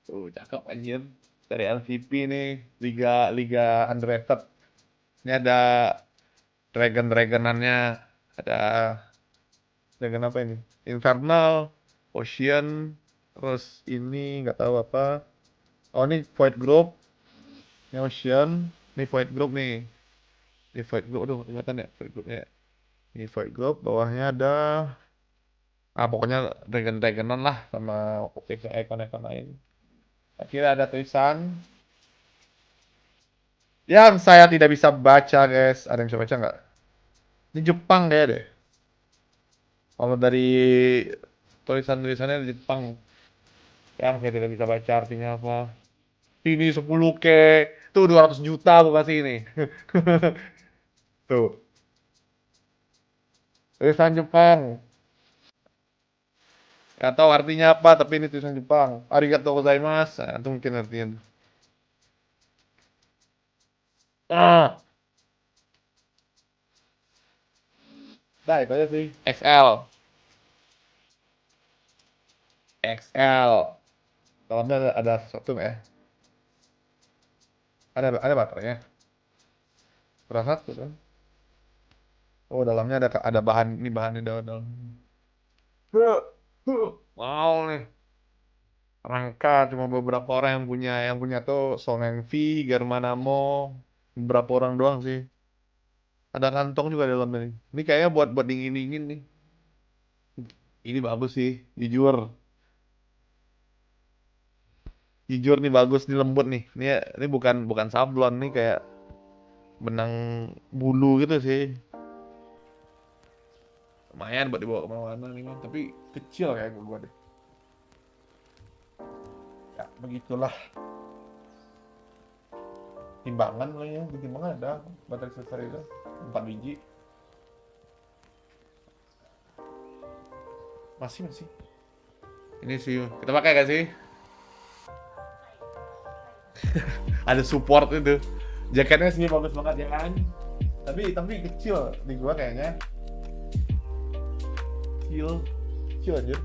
Tuh, cakep anjir. Dari LVP nih, Liga Underrated. Ini ada Dragon-Dragonannya, ada Dragon apa ini? Infernal, Ocean, terus ini nggak tahu apa. Oh ini Void Group, ini Ocean, ini Void Group nih. Ini Void Group, aduh kelihatan ya Void Groupnya. Ini Void Group, bawahnya ada pokoknya Dragonan lah sama ikon-ikon lain. Akhirnya ada tulisan yang saya tidak bisa baca guys. Ada yang bisa baca nggak? Ini Jepang kayak deh. Kalau dari tulisan-tulisannya di Jepang, yang saya tidak bisa baca artinya apa. Ini 10K, tuh 200 juta aku kasih ini. Tuh, tulisan Jepang. Gak tahu artinya apa, tapi ini tulisan Jepang. Arigatou gozaimasu. Nah, itu mungkin artinya. Ah, nah itu aja sih. XL. XL. Dalamnya ada sesuatu nggak ya? Ada baterainya. Berapa tuh kan? Oh, dalamnya ada bahan ini bahannya dalam. Wow nih. Rangka cuma beberapa orang yang punya tuh Song V, Germanamo, beberapa orang doang sih. Ada kantong juga di dalamnya nih. Ini kayaknya buat buat dingin-dingin nih. Ini bagus sih, jujur. Jujur nih bagus, nih lembut nih. Ini bukan bukan sablon nih kayak benang bulu gitu sih. Lumayan buat dibawa kemana-mana nih man. Tapi kecil kayak gua deh. Ya begitulah. Timbangan lah ya, di timbangan ada baterai sebesar itu 4 biji. Masih. Ini sih, kita pakai gak sih? Ada support itu. Jaketnya sih bagus banget ya kan? Tapi kecil di gua kayaknya. Kecil aja.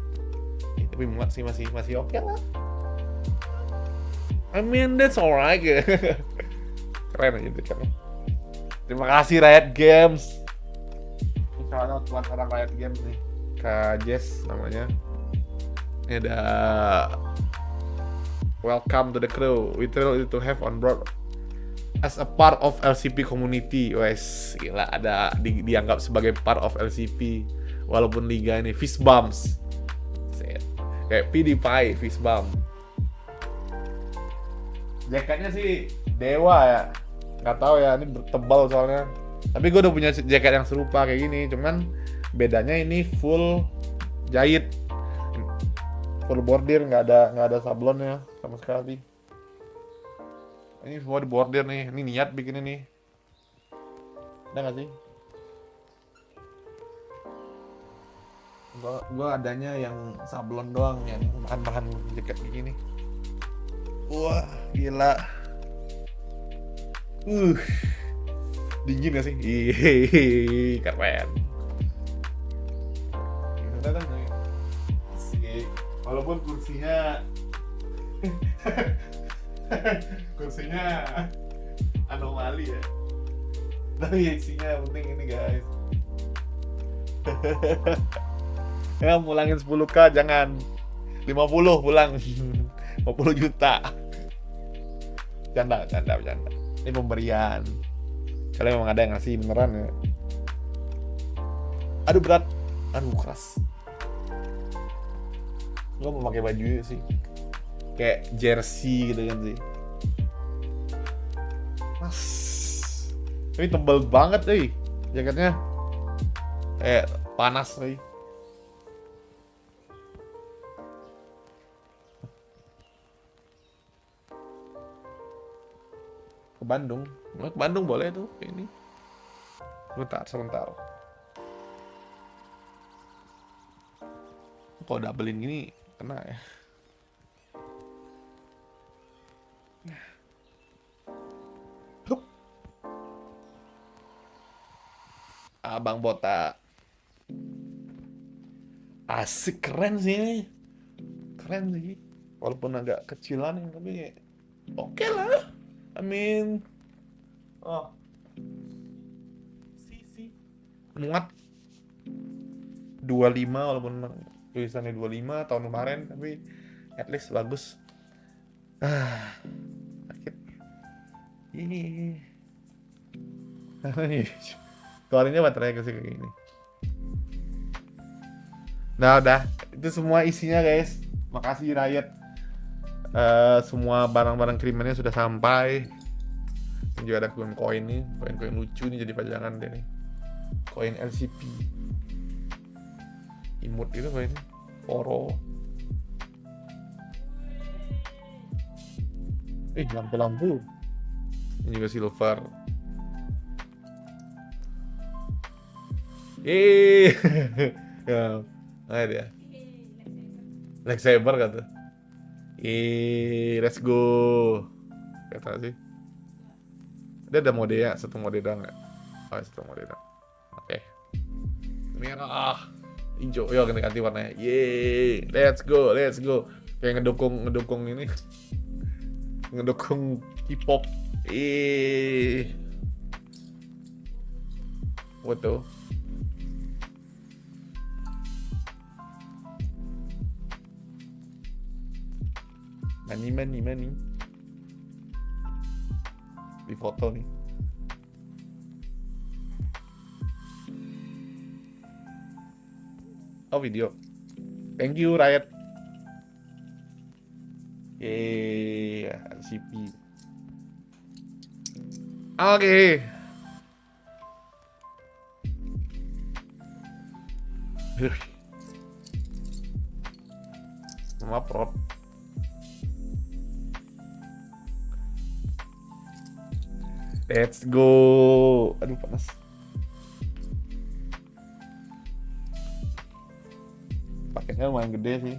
Tapi masih oke lah. I mean that's alright. Keren aja jaketnya. Terima kasih Riot Games. Misalnya buat orang Riot Games nih. Kak Jess namanya. Ini ada welcome to the crew. We thrilled to have on board as a part of LCP community. Wes, gila ada dianggap sebagai part of LCP walaupun liga ini fist bumps. Kayak PewDiePie fist bump. Jaketnya sih dewa ya. Nggak tahu ya, ini tebal soalnya. Tapi gue udah punya jaket yang serupa kayak gini, cuman bedanya ini full jahit, full bordir, nggak ada sablonnya sama sekali. Ini semua di bordir nih, ini niat bikin ini. Ada nggak sih? Gua adanya yang sablon doang, yang bahan-bahan jaket begini. Wah, gila. Dingin gak sih? Hihihi, keren. Udah kan sih. Walaupun kursinya anomali ya. Tapi isinya penting ini guys. Ya pulangin 10K jangan 50 pulang. 50 juta. Canda. Ini pemberian. Kalau memang ada yang ngasih beneran ya. Aduh berat. Aduh keras. Gue mau pakai baju sih. Kayak jersey gitu kan sih. Mas. Ini tebal banget nih jaketnya. Panas nih. Ke Bandung boleh tuh ini. Sebentar. Kalau doublein gini kena ya. Abang botak. Asik, keren sih. Walaupun agak kecilan tapi oke lah. I mean, muat 25 walaupun tulisannya 25 tahun kemarin, tapi at least bagus. Sakit. Ini. Keluarinnya baterainya kayak gini. Nah udah, itu semua isinya guys. Makasih Riot. Semua barang-barang kirimannya sudah sampai. Ini juga ada koin-koin nih, koin-koin lucu nih jadi pajangan deh nih. Koin LCP. Imut itu koin Oro. Lampu-lampu. Ini juga silver. Ya, nah dia. Lightsaber kata. Let's go. Kata sih. Dia ada mode ya, satu mode doang nggak? Oh, satu mode doang. Oke. Merah, hijau, yo ganti warnanya. Yeay, let's go. Kayak ngedukung ini, ngedukung K-pop. What tuh? Money. Di foto nih. Oh video. Thank you Riot. CP. Oke. Mama prot. Let's go. Aduh panas. Paketnya lumayan gede sih.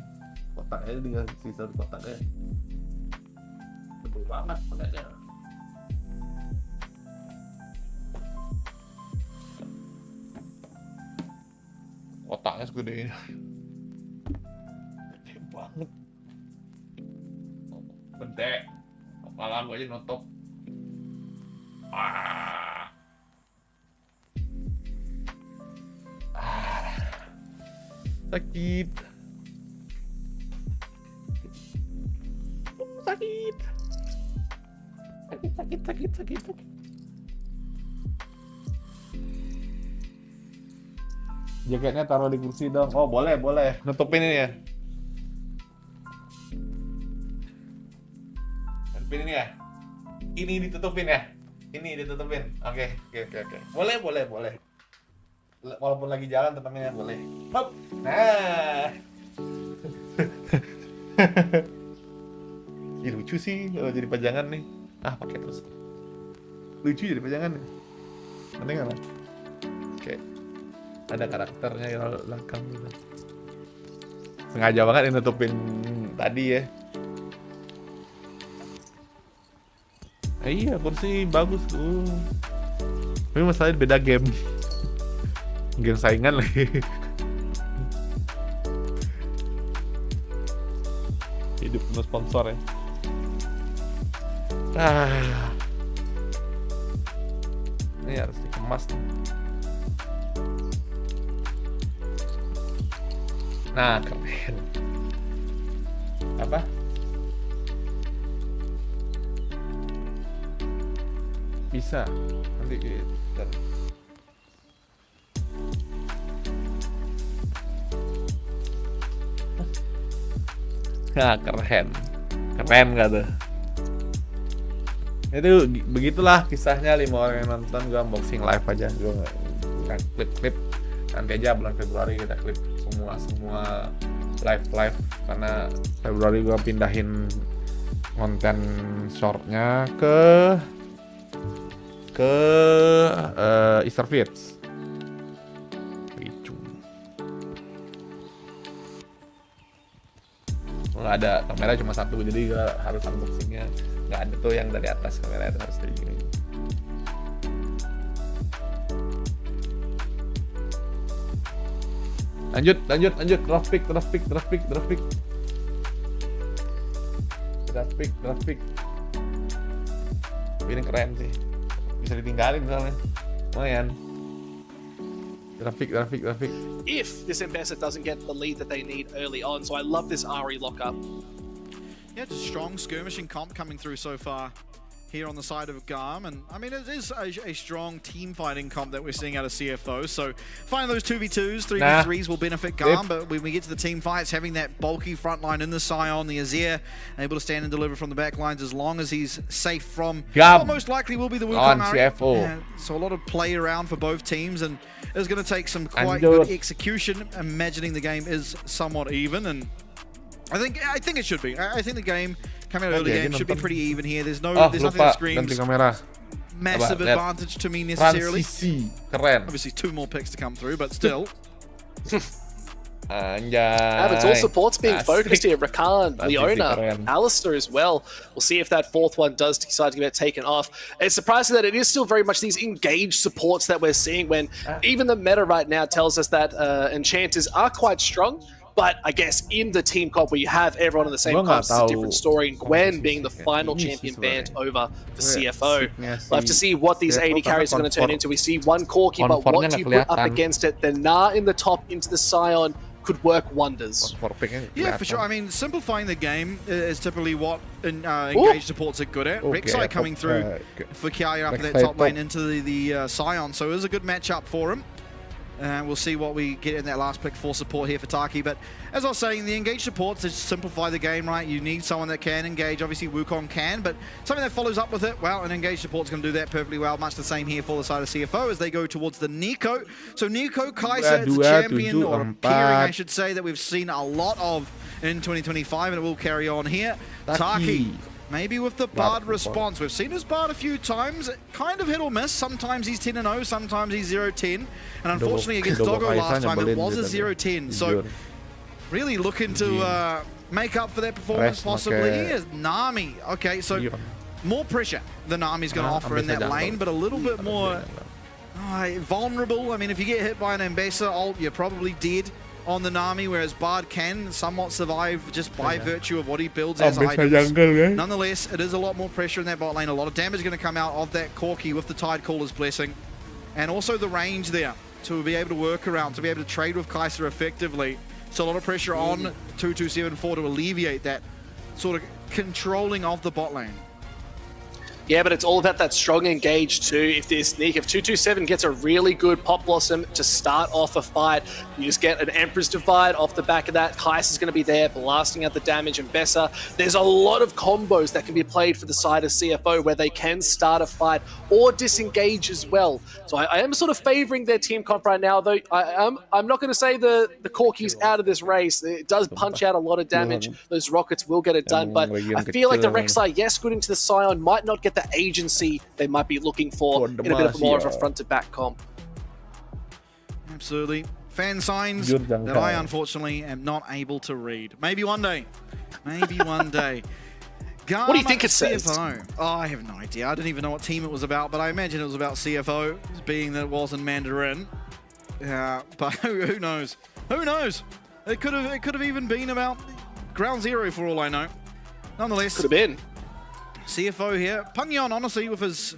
Kotaknya tinggal sisa kotaknya. Betul banget paketnya. Kotaknya segede ini. Gede banget. Gede. Kepala gue aja notok. Sakit. Sakit. Jaketnya taruh di kursi dong. Oh boleh. Nutupin ini ya. Nutupin ini ya. Ini ditutupin ya. Oke. Boleh. Walaupun lagi jalan tetapnya boleh. Hop. Nah. Ih, lucu sih kalau jadi pajangan nih. Pakai terus. Lucu jadi pajangan nih. Aneh nggak lah? Oke. Ada karakternya yang belakang gitu. Sengaja banget nutupin tadi ya. Iya, kursi bagus tuh. Tapi masalahnya beda game. Game saingan lagi. Hidup penuh sponsor ya. Ini harus dikemas nih. Nah, keren. Apa? Bisa. Nanti kita. Keren gak tuh? Itu begitulah kisahnya 5 orang yang nonton. Gue unboxing live aja, gue nggak klip. Nanti aja bulan Februari kita klip semua live karena Februari gue pindahin konten shortnya ke Easter Feeds. Nggak ada kamera, cuma satu, jadi gak harus unboxingnya nggak ada tuh yang dari atas kamera, itu harus dari gini. Lanjut draft pick. Ini keren sih, bisa ditinggalin misalnya, lumayan. Traffic. if this Mbessa doesn't get the lead that they need early on. So I love this Ari lockup. Yeah, it's a strong skirmishing comp coming through so far here on the side of Garm, and I mean it is a strong team fighting comp that we're seeing out of CFO, so finding those 2v2s, 3v3s will benefit Garm, but when we get to the team fights, having that bulky front line in the Scion, the Azir, able to stand and deliver from the back lines as long as he's safe from what most likely will be the Wukong Ari. Yeah, so a lot of play around for both teams, and it's going to take some quite good execution, imagining the game is somewhat even, and I think it should be. I think the game coming out early game should be pretty even here. There's nothing that screams massive advantage to me necessarily. Obviously 2 more picks to come through, but still. It's all supports being focused here. Rakan, Leona, Alistair as well. We'll see if that 4th one does decide to get taken off. It's surprising that it is still very much these engaged supports that we're seeing, when even the meta right now tells us that enchanters are quite strong. But I guess in the team comp where you have everyone on the same comp, it's a different story. And Gwen being the final champion banned over for CFO. We'll have to see what these 80 carries are going to turn into. We see one Corki, but what do you put up against it? The Na in the top into the Scion could work wonders. Yeah, for sure. I mean, simplifying the game is typically what engaged supports are good at. Rek'Sai coming through for Kiaya up at that top lane into the Scion, so it was a good matchup for him. We'll see what we get in that last pick for support here for Taki. But as I was saying, the engaged supports just simplify the game, right? You need someone that can engage. Obviously, Wukong can, but something that follows up with it, well, an engaged support's going to do that perfectly well. Much the same here for the side of CFO as they go towards the Nico. So Nico, Kai'Sa, it's a champion, or a pairing, I should say, that we've seen a lot of in 2025, and it will carry on here. Taki. Maybe with the Bard response. We've seen his Bard a few times, kind of hit or miss. Sometimes he's 10-0, sometimes he's 0-10. And unfortunately against Doggo last time, it was a 0-10. So really looking to make up for that performance possibly. Here's Nami. Okay, so more pressure than Nami's going to offer in that lane, but a little bit more vulnerable. I mean, if you get hit by an Mbessa ult, you're probably dead on the Nami, whereas Bard can somewhat survive just by virtue of what he builds as items. Nonetheless, it is a lot more pressure in that bot lane. A lot of damage going to come out of that Corki with the Tidecaller's Blessing. And also the range there to be able to work around, to be able to trade with Kai'Sa effectively. So a lot of pressure on 2274 to alleviate that sort of controlling of the bot lane. Yeah, but it's all about that strong engage too. If this sneak, if 227 gets a really good Pop Blossom to start off a fight, you just get an Emperor's Divide off the back of that. Kai'Sa's going to be there blasting out the damage, and Mbessa. There's a lot of combos that can be played for the side of CFO where they can start a fight or disengage as well. So I am sort of favoring their team comp right now, though I'm not going to say the Corki's out of this race. It does punch out a lot of damage. Those rockets will get it done, but I feel like the Rek'Sai, yes, good into the Scion, might not get the agency they might be looking for in a bit of more of a front-to-back comp. Absolutely. Fan signs that I unfortunately am not able to read. Maybe one day. Maybe one day. What do you think it says? CFO. Oh, I have no idea. I didn't even know what team it was about, but I imagine it was about CFO, being that it was in Mandarin. But who knows? Who knows? It could have even been about Ground Zero for all I know. Nonetheless, could have been. CFO here. Pangyon, honestly, with his,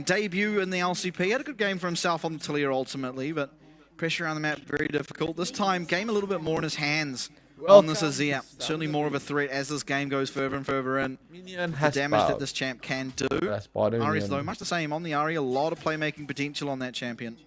debut in the LCP, had a good game for himself on the Talia ultimately, but pressure around the map, very difficult. This time, game a little bit more in his hands on this Azir. Certainly more of a threat as this game goes further and further in. The damage that this champ can do. Ari's, though, much the same on the Ari. A lot of playmaking potential on that champion.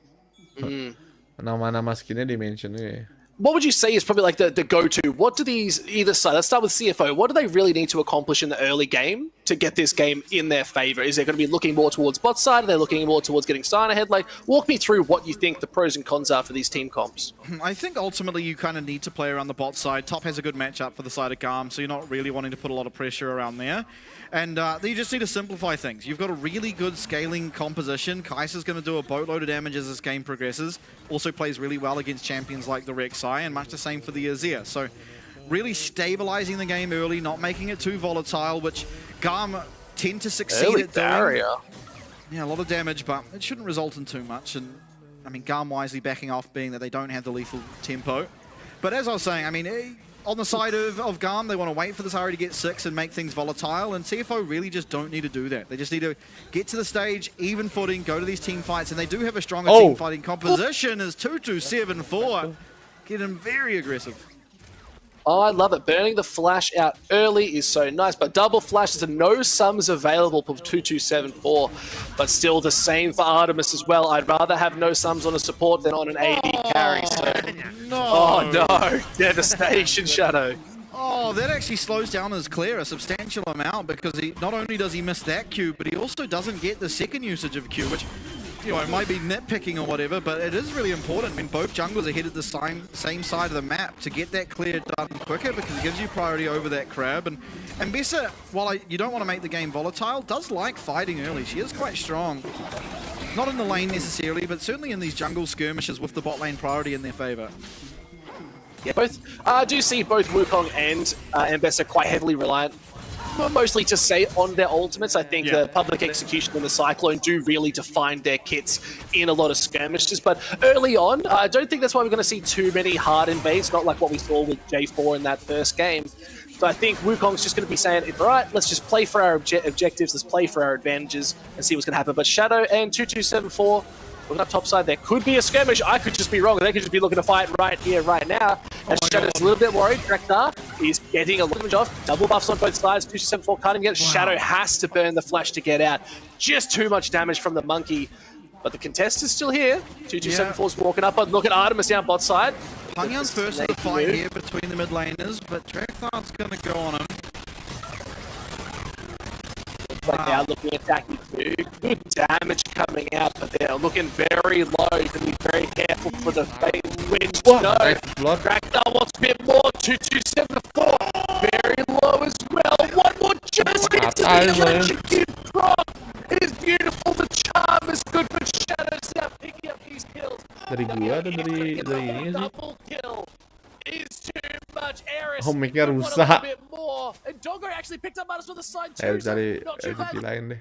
Nama-nama skinnya di-mention nih. What would you say is probably like the go-to? What do these, either side, let's start with CFO, what do they really need to accomplish in the early game to get this game in their favor? Is they going to be looking more towards bot side? Are they looking more towards getting Sign ahead? Like, walk me through what you think the pros and cons are for these team comps. I think ultimately you kind of need to play around the bot side. Top has a good matchup for the side of Garm, so you're not really wanting to put a lot of pressure around there. And you just need to simplify things. You've got a really good scaling composition. Kai'Sa's going to do a boatload of damage as this game progresses. Also plays really well against champions like the Rek'Sai, and much the same for the Azir. So really stabilizing the game early, not making it too volatile, which Garm tend to succeed at doing. Yeah, a lot of damage, but it shouldn't result in too much. And Garm wisely backing off, being that they don't have the lethal tempo. But as I was saying, on the side of Garm, they want to wait for this Ari to get 6 and make things volatile, and CFO really just don't need to do that. They just need to get to the stage, even footing, go to these team fights, and they do have a stronger team fighting composition as 2274 getting very aggressive. Oh, I love it. Burning the flash out early is so nice, but double flashes and no sums available for 2274, but still the same for Artemis as well. I'd rather have no sums on a support than on an AD carry. So. Oh no, devastation, Shadow. Oh, that actually slows down his clear a substantial amount because he not only does he miss that Q, but he also doesn't get the second usage of Q, which, you know, it might be nitpicking or whatever, but it is really important when both junglers are headed the same side of the map to get that clear done quicker because it gives you priority over that crab. And Bessa, while you don't want to make the game volatile, does like fighting early. She is quite strong. Not in the lane necessarily, but certainly in these jungle skirmishes with the bot lane priority in their favor. Yeah, both. I do see both Wukong and Bessa quite heavily reliant, mostly to say on their ultimates. I think the public execution and the Cyclone do really define their kits in a lot of skirmishes. But early on, I don't think that's why we're going to see too many hard invades, not like what we saw with J4 in that first game. So I think Wukong's just going to be saying, all right, let's just play for our objectives, let's play for our advantages and see what's going to happen. But Shadow and 2274, looking up topside, there could be a skirmish. I could just be wrong. They could just be looking to fight right here, right now. And Shadow's a little bit worried. Drekthar is getting a lot of damage off. Double buffs on both sides. 2274 can't even get it. Shadow has to burn the flash to get out. Just too much damage from the monkey. But the contest is still here. 2274's walking up. But look at Artemis down bot side. Hangyan's first to the fight here between the mid laners, but Drekthar's going to go on him. Like they are looking attacking too. Good damage coming out, but they're looking very low. You can be very careful for the fate wins. No, Drekthar wants a bit more. 2274, very low as well. One more just hit to the electrocuted prop. It is beautiful. The charm is good, but Shadow's now picking up these kills. Dari gua atau dari ini sih? Double kill is too much. Eris Oh, mic-nya want a rusak. little bit more. And Doggo actually picked up Artemis with a side too. Dari Not too bad. LGT lain deh.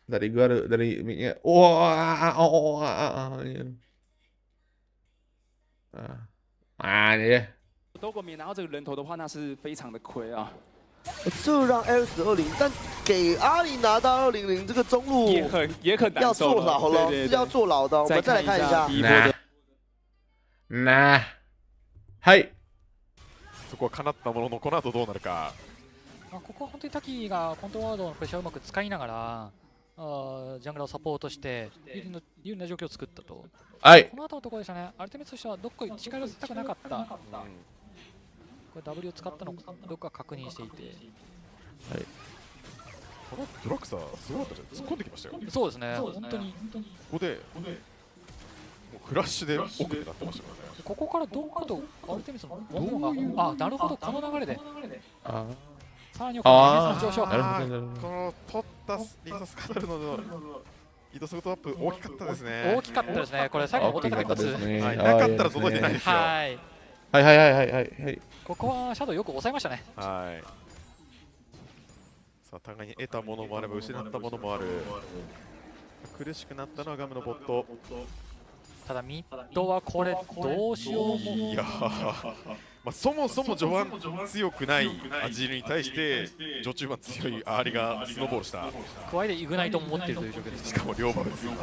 Dari gua dari mic-nya. Ini ya. 如果没拿到这个人头的话，那是非常的亏啊。这让 L1020，但给阿里拿到200这个中路也很难要受坐牢了，是要坐牢的。我们再来看一下。はい。そこはかなったもののこの後どうなるか。ここは本当にタキがコントロールのプレッシャーをうまく使いながら、ジャングラーをサポートして有利な状況を作ったと。はい。この後のところでしたね。アルテミスとしてはどっか力を寄せたくなかった。これ W を使ったのかどっか確認していて。はい。このドラクサーすごかったじゃん。突っ込んできましたよ。そうですね。本当に。ここでもうフラッシュで奥になってましたからね。ここからどっかとアルテミスのモンがなるほどこの流れで。さらには上昇。この取ったリサスカタルの移動速度アップ大きかったですね。大きかったですね。これ最後の音高一発。なかったら届いてないですよ。はい。はい。ここはシャドウよく抑えましたね。はい。さあ互いに得たものもあれば失ったものもある。苦しくなったのはガムのボット。ただミッドはこれどうしようも。いやまあ、そもそも序盤強くないアジールに対して序中盤強いアーリがスノーボールした。加えてイグナイトも持っているという状況です。しかも両バルですよ。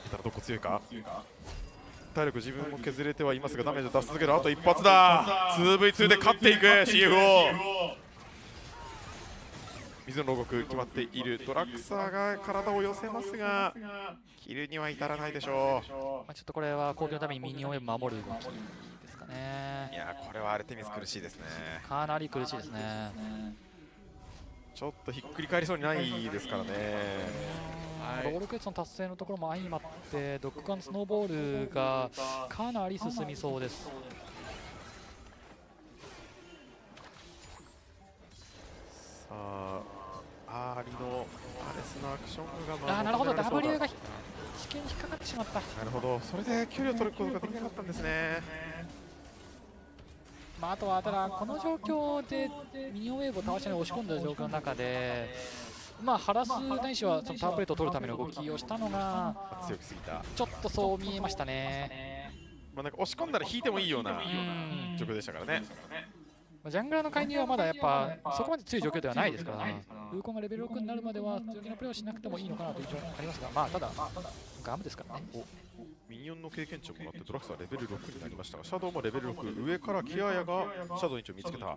ただどこ強いか。体力自分も削れてはいますがダメージを出し続ける。あと一発だ。 2v2 で勝っていく CFO。 水の牢獄決まっている。ドラクサーが体を寄せますがキルには至らないでしょう。ちょっとこれは攻撃のためにミニオンウェブ守る動きですかね。いやこれはアルテミス苦しいですね。かなり苦しいですね。ちょっとひっくり返りそうにないですからね。ロールクエストの達成のところも相まってドッグガンスノーボールがかなり進みそうです。さあアーリのアレスのアクションがなるほど W が地形に引っかかってしまった。なるほどそれで距離を取ることができなかったんですね。あとはただこの状況でミニオンウェーブを倒しに押し込んだ状況の中でハラスないしはそのターンプレートを取るための動きをしたのが強くすぎた。ちょっとそう見えましたね。まあなんか押し込んだら引いてもいいような状況でしたからね。ジャングラーの介入はまだやっぱそこまで強い状況ではないですから、ウーコンがレベル6になるまでは強気なプレーをしなくてもいいのかなという印象がありますが、まあただガムですからね。ミニオンの経験値をもらってドラクサはレベル6になりましたが、シャドウもレベル6、上からキアヤがシャドウに一応見つけた。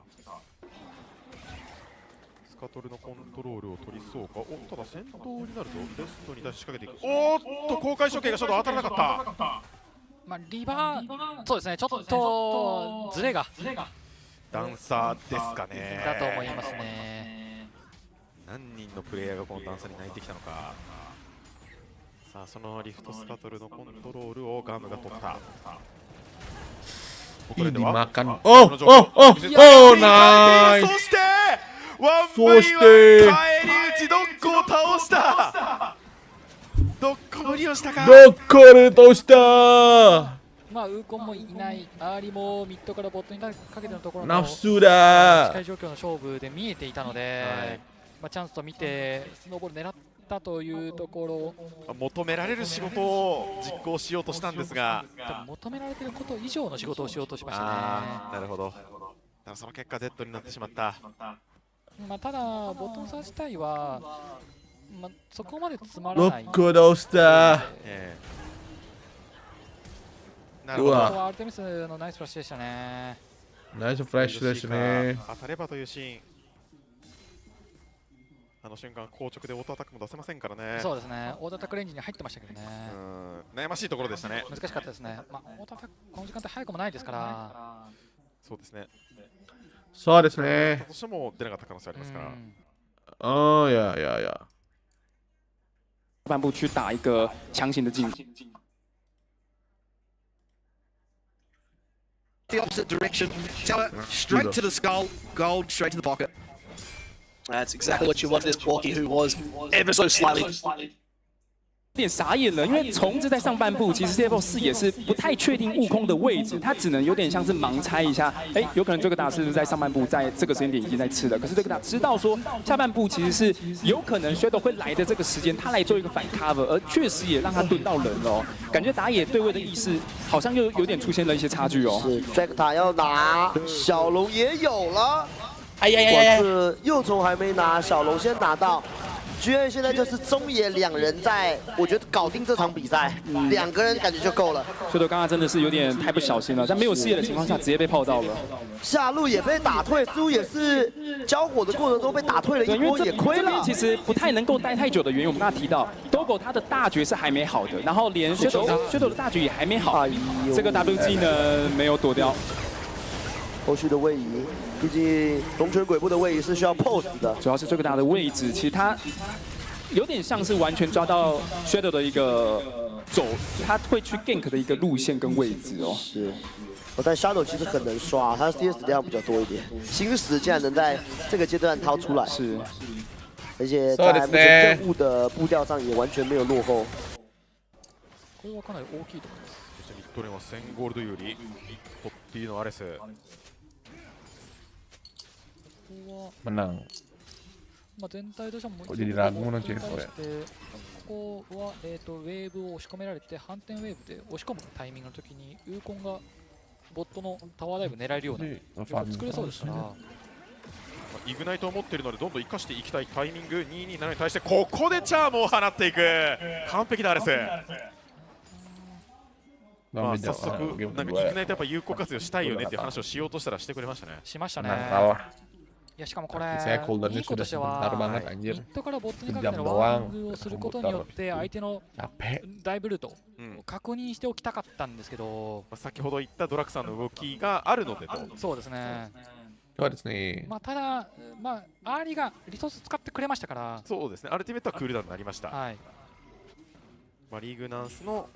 スカトルのコントロールを取りそうか。お、ただ戦闘になるぞ。レストに出し仕掛けていく。おーっと公開処刑がシャドウ当たらなかった。まあリバー、そうですね、ちょっとズレがダンサーですかね。だと思いますね。何人のプレイヤーがこの段差に泣いてきたのか。さあそのリフトスカトルのコントロールをガムが取った。これでは ナイス。そしてワンバイワン返り討ちドッコを倒した。ドッコ無理をしたか。ドッコルとした。まあウーコンもいない、アーリもミッドからボットにかけてのところナのフスだ近い状況の勝負で見えていたので、まあチャンスと見てスノーボール狙ったというところ、求められる仕事を実行しようとしたんですが、求められていること以上の仕事をしようとしましたね。なるほど。ただその結果 Z になってしまった。まあただボットの差自体は、まあ、そこまでつまらない。ドッコどうした。なるほど。ここはアルテミスのナイスフラッシュでしたね。ナイスフラッシュですね。当たればというシーン。あの瞬間、硬直でオートアタックも出せませんからね。そうですね、オートアタックレンジに入ってましたけどね。悩ましいところでしたね。難しかったですね。まあ、オートアタック、この時間って早くもないですから。そうですね。そうですね。どうしても出なかった可能性ありますから。ああ、いやいやいや。半步去打一个强行的进攻。The opposite direction. Tower straight to the skull. Gold straight to the pocket. That's exactly what you want this Porky, who was ever so slightly. 有点傻眼了，因为虫子在上半部，其实 CFO 视野是不太确定悟空的位置，他只能有点像是盲猜一下，哎，有可能这个打是不是在上半部，在这个时间点已经在吃了。可是这个打知道说下半部其实是有可能 Shadow 会来的这个时间，他来做一个反 cover， 而确实也让他蹲到人了哦。感觉打野对位的意识好像又有点出现了一些差距哦。是 Jack 塔要拿，小龙也有了。哎呀呀呀呀！是幼虫还没拿，小龙先拿到。GA 现在就是中野两人在，我觉得搞定这场比赛，两个人感觉就够了。Shadow 刚刚真的是有点太不小心了，在没有视野的情况下直接被炮到了。下路也被打退，似乎也是交火的过程中被打退了一波，也亏了。其实不太能够待太久的原因，我们刚才提到 ，Dogo 他的大绝是还没好的，然后连 Shadow 的大绝也还没好，这个 WG 呢没有躲掉。后续的位移，毕竟龙泉鬼步的位移是需要 pose 的。主要是这个打的位置，其实他有点像是完全抓到 Shadow 的一个走，他会去 gank 的一个路线跟位置哦。是，但 Shadow 其实很能刷，他 CS 量比较多一点，新史竟然能在这个阶段掏出来，是，而且在目前任务的步调上也完全没有落后。これはかなり大きいと思います。そしてミッドレーンは1000ゴールドよりトッピーのアレス。menang. まあ全体としてももう一度ここは、ウェーブを押し込められて反転ウェーブで押し込むタイミングの時にウーコンがボットのタワーダイブ狙えるような作れそうですから、イグナイトを持っているのでどんどん生かしていきたいタイミング。227に対してここでチャームを放っていく。完璧だアレス。まあ早速なんかイグナイトやっぱ有効活用したいよねっていう話をしようとしたらしてくれましたね。しましたね。いやしかもこれ、いいことしては、ミッドからボットにかけてのワングをすることによって相手のダイブルートを確認しておきたかったんですけど、先ほど言ったドラクさんの動きがあるのでと。そうですね。そうですね。まあただ、まあアーリーがリソース使ってくれましたから。そうですね。アルティメットはクールダウンになりました。はい。まあリーグナンスの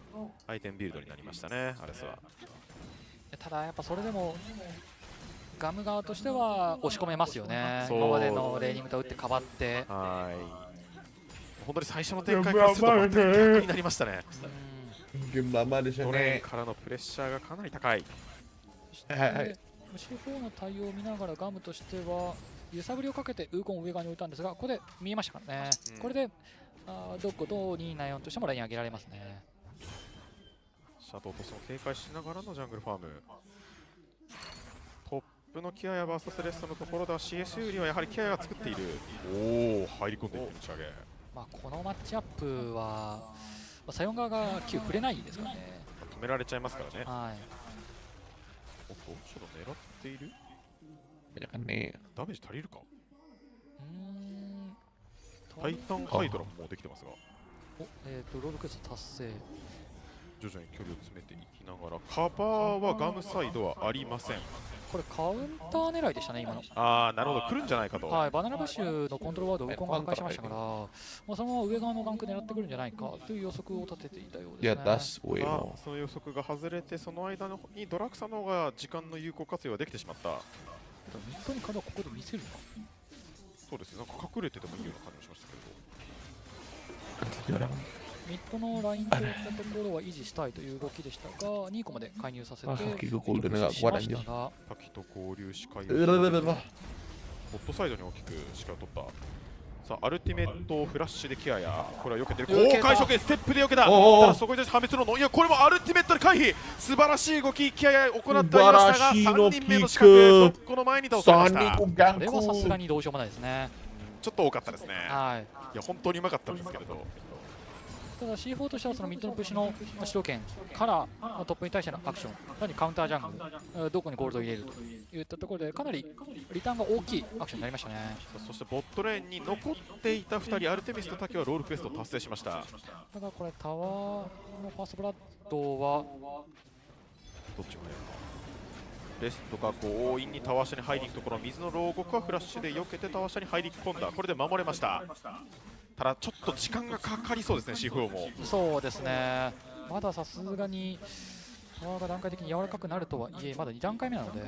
アイテムビルドになりましたね。アレスは。ただやっぱそれでも。ガム側としては押し込めますよね。今までのレーニングと打って変わって。はい。本当に最初の展開からすると全く逆になりましたね。ゲームマでしょうね。からのプレッシャーがかなり高い。はいはい。C4 の対応を見ながらガムとしては揺さぶりをかけてウーコンを上側に置いたんですが、ここで見えましたからね。これでドッグと274としてもライン上げられますね。シャドウとしても警戒しながらのジャングルファーム。トップのキアヤ VS レッサのところでは CS よりはやはりキアヤが作っている。おお、入り込んでいく持ち上げ。このマッチアップは、サヨン側が Q 触れないですからね。止められちゃいますからね。はい。おっと、ちょっと狙っている。Banyak nih. ダメージ足りるか。タイタンハイドラももうできてますが。ロールクエスト達成。徐々に距離を詰めていきながら、カバーはガムサイドはありません。これカウンター狙いでしたね、今の。ああ、なるほど、来るんじゃないかと。はい、バナナブッシュのコントロールワードをウコンが破壊しましたから、そのまま上側のランク狙ってくるんじゃないかという予測を立てていたようですね。その予測が外れて、その間にドラクサの方が時間の有効活用ができてしまった。ミッドにからここで見せるか。そうですね、なんか隠れててもいいような感じもしましたけど。ミッドのラインといったところは維持したいという動きでしたが、ニーコまで介入させて、滝と合流視界をホットサイドに大きく視界を取った。さあ、アルティメットフラッシュでケアや、これは避けてる。公開処刑、ステップで避けた。ただそこに対して破滅のノン、いや、これもアルティメットで回避。素晴らしい動き、ケアや行っておりましたが、3人目の仕掛け、この前に倒されました。これはさすがにどうしようもないですね。ちょっと多かったですね。はい。いや、本当にうまかったんですけれど。ただ C4 としてはそのミッドのプッシュの主導権からトップに対してのアクション、何カウンタージャングル、どこにゴールドを入れるといったところでかなりリターンが大きいアクションになりましたね。そしてボットレーンに残っていた2人、アルテミスとタケはロールクエストを達成しました。ただこれタワーのファーストブラッドはどっちもやるか。レストが強引にタワー下に入りに行くところ、水の牢獄はフラッシュで避けてタワー下に入り込んだ。これで守れました。ただちょっと時間がかかりそうですね、C4も。そうですね、まださすがにタワーが段階的に柔らかくなるとはいえ、まだ2段階目なので、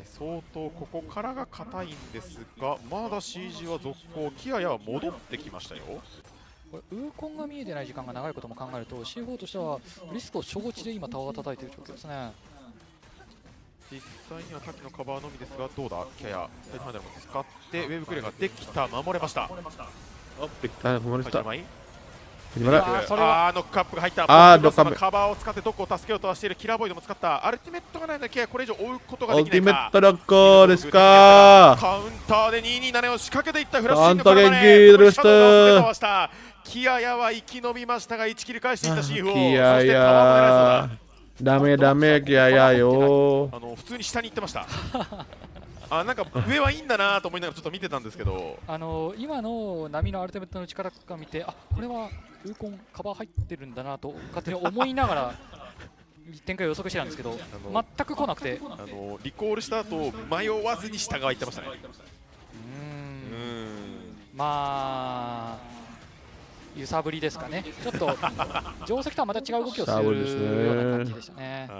相当ここからが硬いんですが、まだ CG は続行、キアヤは戻ってきましたよ。これウーコンが見えてない時間が長いことも考えると C4 としてはリスクを承知で今タワーが叩いている状況ですね。実際には滝のカバーのみですが、どうだ、キアヤタイハンダルも使ってウェーブクレーができた、守れました。ノックアップが入った。カバーを使ってどこを助けようとはしている。キラーボイドも使った。アルティメットがないのでケアこれ以上追うことができないか。カウンターで227を仕掛けていったフラッシュのパラマネー。キアヤは生き延びましたが1キル返していったシーフを。そしてタワーも狙いそうだ。ダメキアヤよ。普通に下に行ってました。なんか上はいいんだなと思いながらちょっと見てたんですけど、今の波のアルティメットの力が見て、これはウーコンカバー入ってるんだなと勝手に思いながら展開を予測してたんですけど、全く来なくて、リコールした後迷わずに下側行ってましたね。まあ揺さぶりですかね。ちょっと定石とはまた違う動きをするような感じでしたね。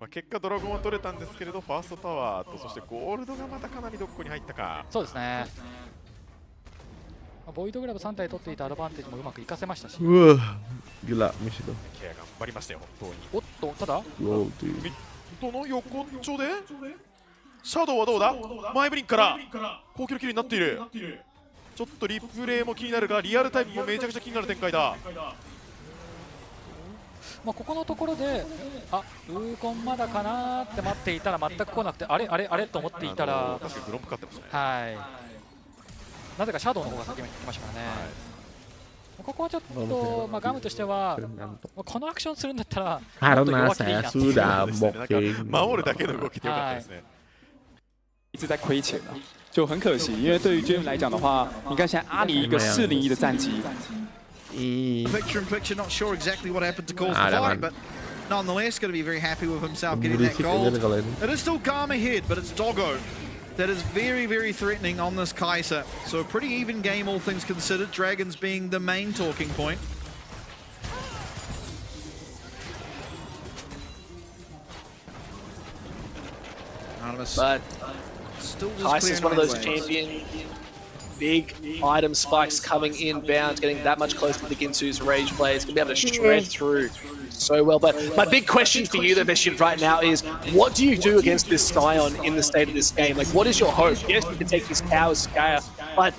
結果ドラゴンは取れたんですけれど、ファーストタワーとそしてゴールドがまたかなりどこに入ったか。そうですね。ボイドグラブ3体取っていたアドバンテージもうまく活かせましたし。Gila, miss itu. ケア頑張りましたよ、本当に。おっと、ただミッドの横っちょでシャドウはどうだ。前ブリンから高級のキルになっている。ちょっとリプレイも気になるが、リアルタイムもめちゃくちゃ気になる展開だ。ここのところで、ウーコンまだかなって待っていたら全く来なくて、あれと思っていたら、確かにグロンプかってましたね。はい。なぜかシャドウの方が先に来ましたからね。ここはちょっと、ガムとしては、このアクションするんだったら、Karena saya sudah booking。守るだけの動きでよかったですね。一直在亏钱啊，就很可惜，因为对于 GM 来讲的话，你看现在阿里一个401的战绩。Picture in picture, not sure exactly what happened to cause the fight, but nonetheless going to be very happy with himself getting that gold. It is still calm ahead, but it's Doggo that is very, very threatening on this Kai'Sa. So a pretty even game, all things considered. Dragons being the main talking point. But Kai'Sa is one of those champion big item spikes coming inbound, getting that much closer to the Ginsu's rage plays, gonna be able to shred through so well. But my big question for you, though, Vishiv, right now is, what do you do against this Scion in the state of this game? Like, what is your hope? Yes, you can take his powers but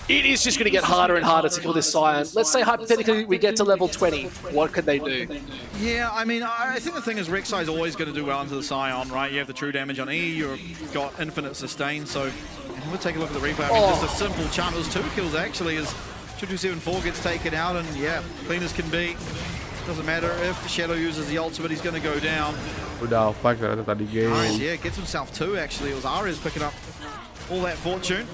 it is just going to get harder and harder to kill this Scion. Let's say hypothetically we get to level 20. What could they do? Yeah, I mean, I think the thing is Rek'Sai's always going to do well into the Scion, right? You have the true damage on E, you've got infinite sustain, so we'll take a look at the replay. I mean, just a simple charm. It was 2 kills actually as 2274 gets taken out, and yeah, clean as can be. Doesn't matter if Shadow uses the ultimate, he's going to go down. Udah off tadi game. Ares, yeah, gets himself 2 actually. It was Ares picking up all that fortune.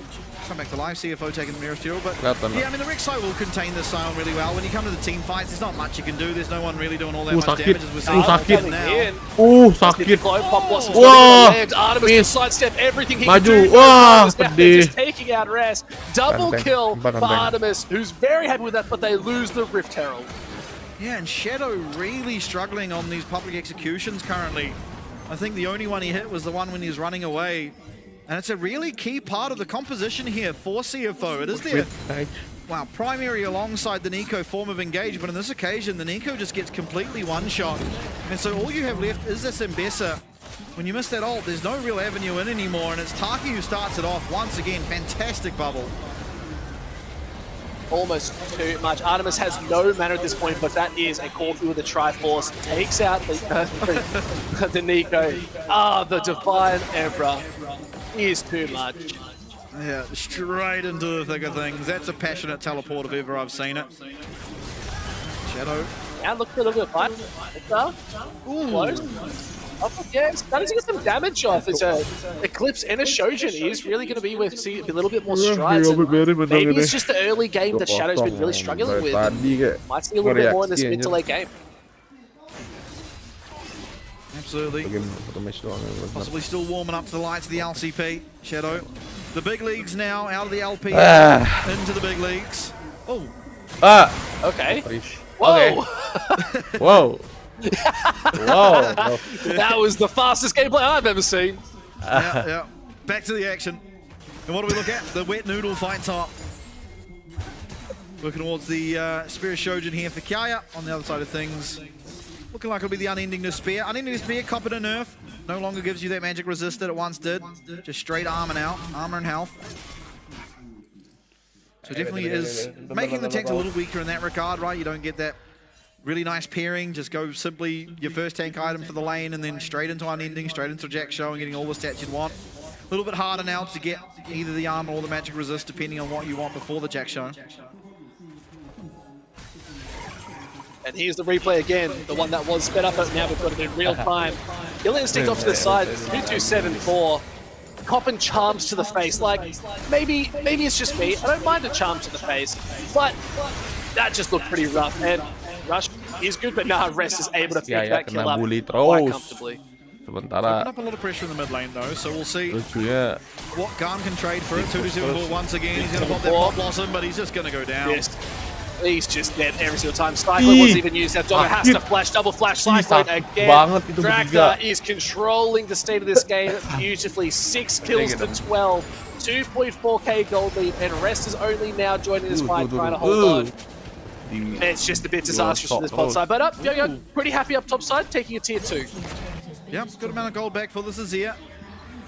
Come back to life, CFO taking the nearest hero, but yeah, I mean the Rek'Sai will contain the Scion really well. When you come to the team fights, there's not much you can do. There's no one really doing all that much damage as we're seeing now. Sakit. Whoa! Artemis can sidestep everything he can do. Wah, just taking out Res. Double kill for Artemis, who's very happy with that, but they lose the Rift Herald. Yeah, and Shadow really struggling on these public executions currently. I think the only one he hit was the one when he was running away. And it's a really key part of the composition here for CFO. It is their primary alongside the Nico form of engagement. On this occasion, the Nico just gets completely one-shot. And so all you have left is this Mbessa. When you miss that ult, there's no real avenue in anymore, and it's Taki who starts it off once again. Fantastic bubble. Almost too much. Artemis has no mana at this point, but that is a call through with the Triforce. Takes out the Nico. The Divine Emperor is too much. Yeah, straight into the thick of things. That's a passionate teleport if ever I've seen it. Shadow. And look at the fight. Close. Yeah, starting to get some damage off. It's a Eclipse and a Shojin is really going to be with a little bit more strides. Maybe it's just the early game that Shadow's been really struggling with. Might see a little bit more in this mid to late game. Absolutely. Possibly still warming up to the lights of the LCP. Shadow. The big leagues now, out of the LP, into the big leagues. Oh. Okay. Whoa. Okay. Whoa. Whoa. That was the fastest gameplay I've ever seen. Yeah. Back to the action. And what do we look at? The wet noodle fight top. Looking towards the Spear Shojin here for Kaya on the other side of things. Looking like it'll be the Unending Despair. Unending Despair, copied a nerf. No longer gives you that magic resist that it once did. Just straight armor now. Armor and health. So definitely is making the tanks a little weaker in that regard, right? You don't get that really nice pairing. Just go simply your first tank item for the lane and then straight into Unending, straight into Jack Show and getting all the stats you'd want. A little bit harder now to get either the armor or the magic resist depending on what you want before the Jack Show. And here's the replay again, the one that was sped up, but now we've got it in real time. Kill Instinct off to the side, 2274. Copping charms to the face. Like, maybe it's just me. I don't mind a charm to the face, but that just looked pretty rough. And Rush is good, but nah, Rest is able to pick that kill up quite comfortably. Open up a lot of pressure in the mid lane though, so we'll see what Garm can trade for it. 2274 once again. He's going to pop that Pop Blossom, but he's just going to go down. Yes. He's just dead every single time. Cyclone wasn't even used. That Doggo has to flash, double flash, Cyclone again. Dragna is controlling the state of this game beautifully. 6 kills to 12. 2.4k gold lead, and Rest is only now joining this fight, trying to hold on. It's just a bit disastrous for this bot side, but Yo-Yo pretty happy up top side, taking a tier 2. Yep, good amount of gold back for the Azir.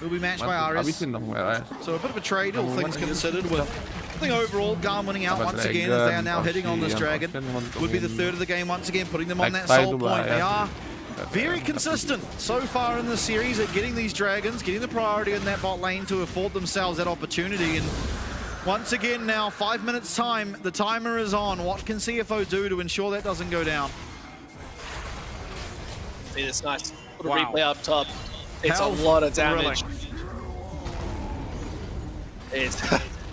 Will be matched by Ares. So a bit of a trade, all things considered, with I think overall Garm winning out once again as they are now hitting on this dragon. Would be the third of the game once again, putting them on that soul point. They are very consistent so far in the series at getting these dragons, getting the priority in that bot lane to afford themselves that opportunity. And once again now, 5 minutes time, the timer is on. What can CFO do to ensure that doesn't go down? See this nice little replay up top. It's a lot of damage.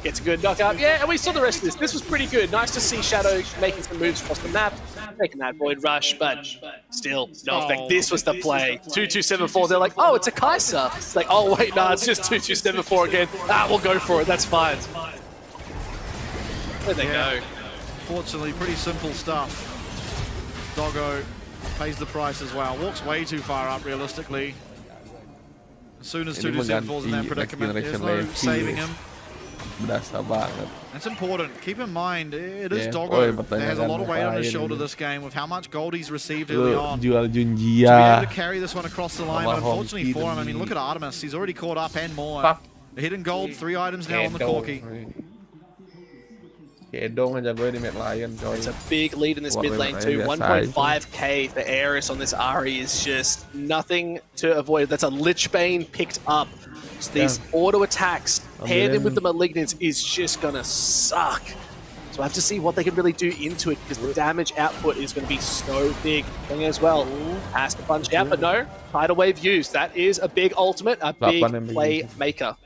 Gets a good knockout. Yeah, and we saw the rest of this. This was pretty good. Nice to see Shadow making some moves across the map, making that Void Rush, but still, no effect. This was the play. 2274, they're like, oh, it's a Kai'Sa. It's like, oh, wait, nah, it's just 2274 again. We'll go for it. That's fine. Where'd they go? Fortunately, pretty simple stuff. Doggo pays the price as well. Walks way too far up, realistically. As soon as 2274's in that predicament, there's no saving him. That's important. Keep in mind, it is Doggo that has a lot of weight on his shoulder this game with how much gold he's received early on. To be able to carry this one across the line, but unfortunately for him, I mean, look at Artemis. He's already caught up and more. A hidden gold, 3 items now on the Corki. Kedong ngejagoin di mid lane, coy. It's a big lead in this mid lane too. 1.5k for Aeris on this Ahri is just nothing to avoid. That's a Lich Bane picked up. So these auto attacks paired in with the Malignants is just gonna suck. So I have to see what they can really do into it because the damage output is going to be so big. Thing as well has to punch out, but no, tidal wave used. That is a big ultimate, a big play maker.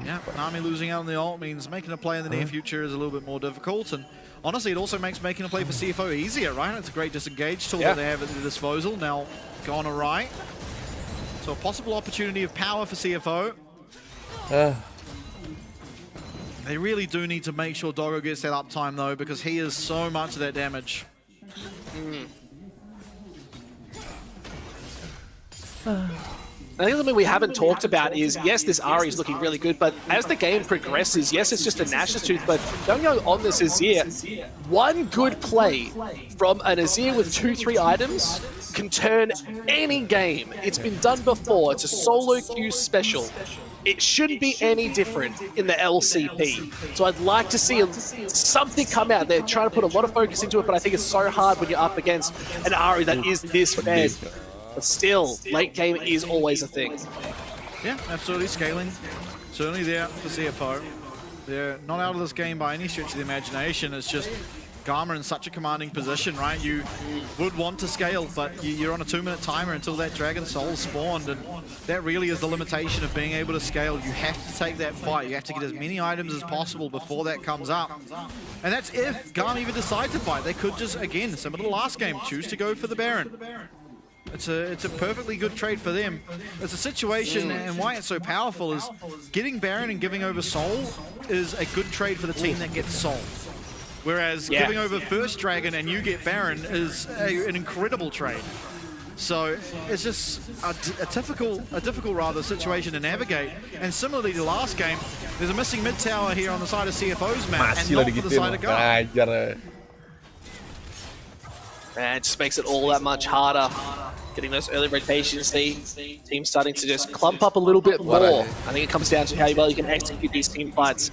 Yeah, Nami losing out on the ult means making a play in the near future is a little bit more difficult, and honestly, it also makes making a play for CFO easier, right? It's a great disengage tool that they have at their disposal. Now, gone awry. So a possible opportunity of power for CFO. They really do need to make sure Doggo gets that uptime though, because he is so much of that damage. I think something we haven't talked about is, yes, this Ahri is looking really good, but as the game progresses, yes, it's just a Nash's tooth, but don't go on this Azir. One good play from an Azir with 2-3 items can turn any game. It's been done before. It's a solo queue special. It shouldn't be any different in the LCP. So I'd like to see something come out. They're trying to put a lot of focus into it, but I think it's so hard when you're up against an Ahri that is this fed. But still, late game is always a thing. Yeah, absolutely. Scaling certainly there for CFO. They're not out of this game by any stretch of the imagination. It's just Garma in such a commanding position, right? You would want to scale, but you're on a 2-minute timer until that Dragon Soul spawned, and that really is the limitation of being able to scale. You have to take that fight. You have to get as many items as possible before that comes up. And that's if Garma even decide to fight. They could just, again, similar to the last game, choose to go for the Baron. It's a perfectly good trade for them. It's a situation, and why it's so powerful is getting Baron and giving over Soul is a good trade for the team that gets Soul. Whereas giving over first Dragon and you get Baron is an incredible trade. So it's just a difficult situation to navigate. And similarly to last game, there's a missing mid tower here on the side of CFO's map, and not for the side of Garma. And it just makes it all that much harder. Getting those early rotations, the team starting to just clump up a little bit more. I think it comes down to how well you can execute these team fights.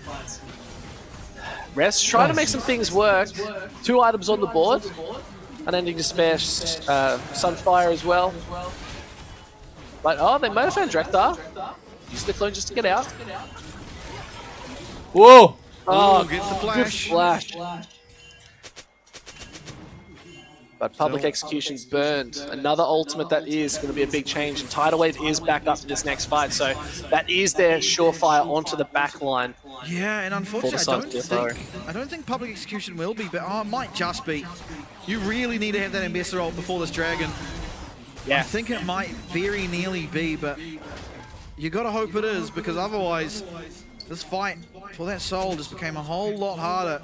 Rest trying to make some things work. 2 items on the board. Unending Despair, Sunfire as well. But oh, they might have found Drekthar. Use the clone just to get out. Whoa! Oh, gets the flash. Good flash. But Public Execution burned. Another ultimate that is going to be a big change. And Tidal Wave is back up in this next fight. So that is their surefire onto the back line. Yeah, and unfortunately, I don't think Public Execution will be, but it might just be. You really need to have that Ambassador ult before this Dragon. Yeah. I think it might very nearly be, but you got to hope it is, because otherwise this fight for that soul just became a whole lot harder.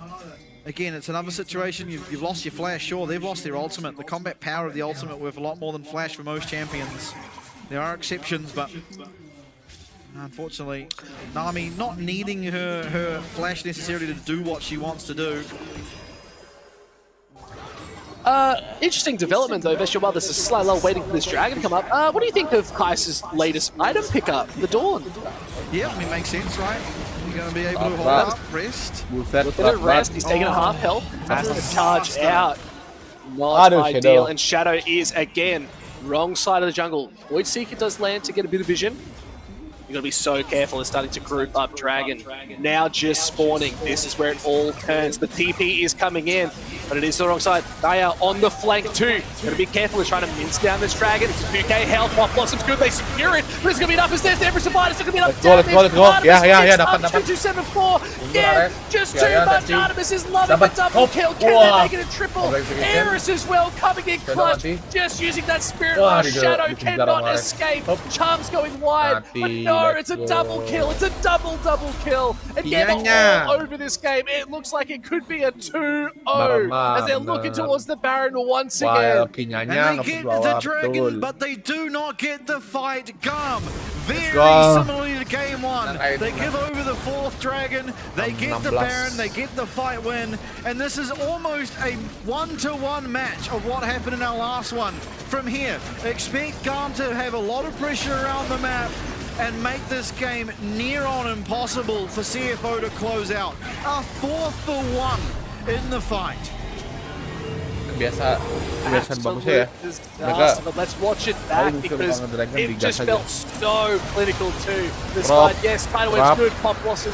Again, it's another situation, you've lost your flash, sure, they've lost their ultimate. The combat power of the ultimate worth a lot more than flash for most champions. There are exceptions, but unfortunately, Nami not needing her flash necessarily to do what she wants to do. Interesting development though, Vestial, while this is slightly waiting for this Dragon to come up. What do you think of Kai's latest item pickup, the Dawn? Yeah, I mean, makes sense, right? You're going to be able to hold up, rest. Rest, he's taking a half health, has to charge out. Not ideal, and Shadow is, again, wrong side of the jungle. Void Seeker does land to get a bit of vision. You've got to be so careful. It's starting to group up Dragon. Now just spawning. This is where it all turns. The TP is coming in, but it is the wrong side. Naya on the flank too. Got to be careful. We're trying to mince down this Dragon. It's 2k health. Pop Blossom's good. They secure it, but it's going to be enough as there's every survivor. It's going to be enough damage. Let's go. Yeah, dapat. 2274. Yeah, just too much. Artemis is loving the double kill. Can they make it a triple? Aeris as well coming in clutch. Just using that Spirit Rush. Shadow cannot escape. Charm's going wide, but no. It's a double kill. It's a double kill. Again, all over this game. It looks like it could be a 2-0 as they're looking towards the Baron once again. And they get the Dragon, but they do not get the fight. Garm, very similarly to game 1. They give over the 4th Dragon. They get the Baron. They get the fight win. And this is almost a 1-to-1 match of what happened in our last one. From here, expect Garm to have a lot of pressure around the map. and make this game near on impossible for CFO to close out. A 4-for-1 in the fight. Kebiasaan bagusnya ya. Mereka but let's watch it back because it just aja. felt so clinical too. The side, yes, TAIWAN was good. Pop Blossom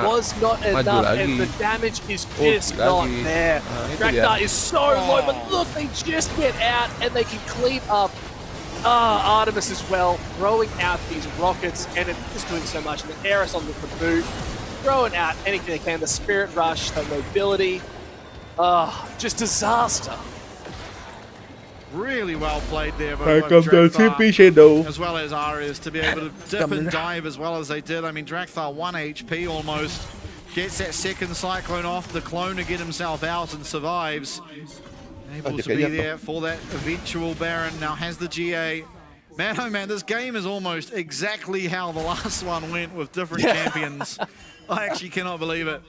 was not enough, and the damage is just not there. Draktar is so low, but look, they just get out and they can clean up. Artemis as well, throwing out these rockets, and it's just doing so much. And the Eris on the boot, throwing out anything they can. The Spirit Rush, the mobility. Just disaster. Really well played there by Shadow. as well as Arias to be able to dip and dive as well as they did. I mean, Draktar 1 HP almost. Gets that second Cyclone off the clone to get himself out and survives. Able to be there for that eventual Baron. Now has the GA. Man, oh man, this game is almost exactly how the last one went with different champions. I actually cannot believe it.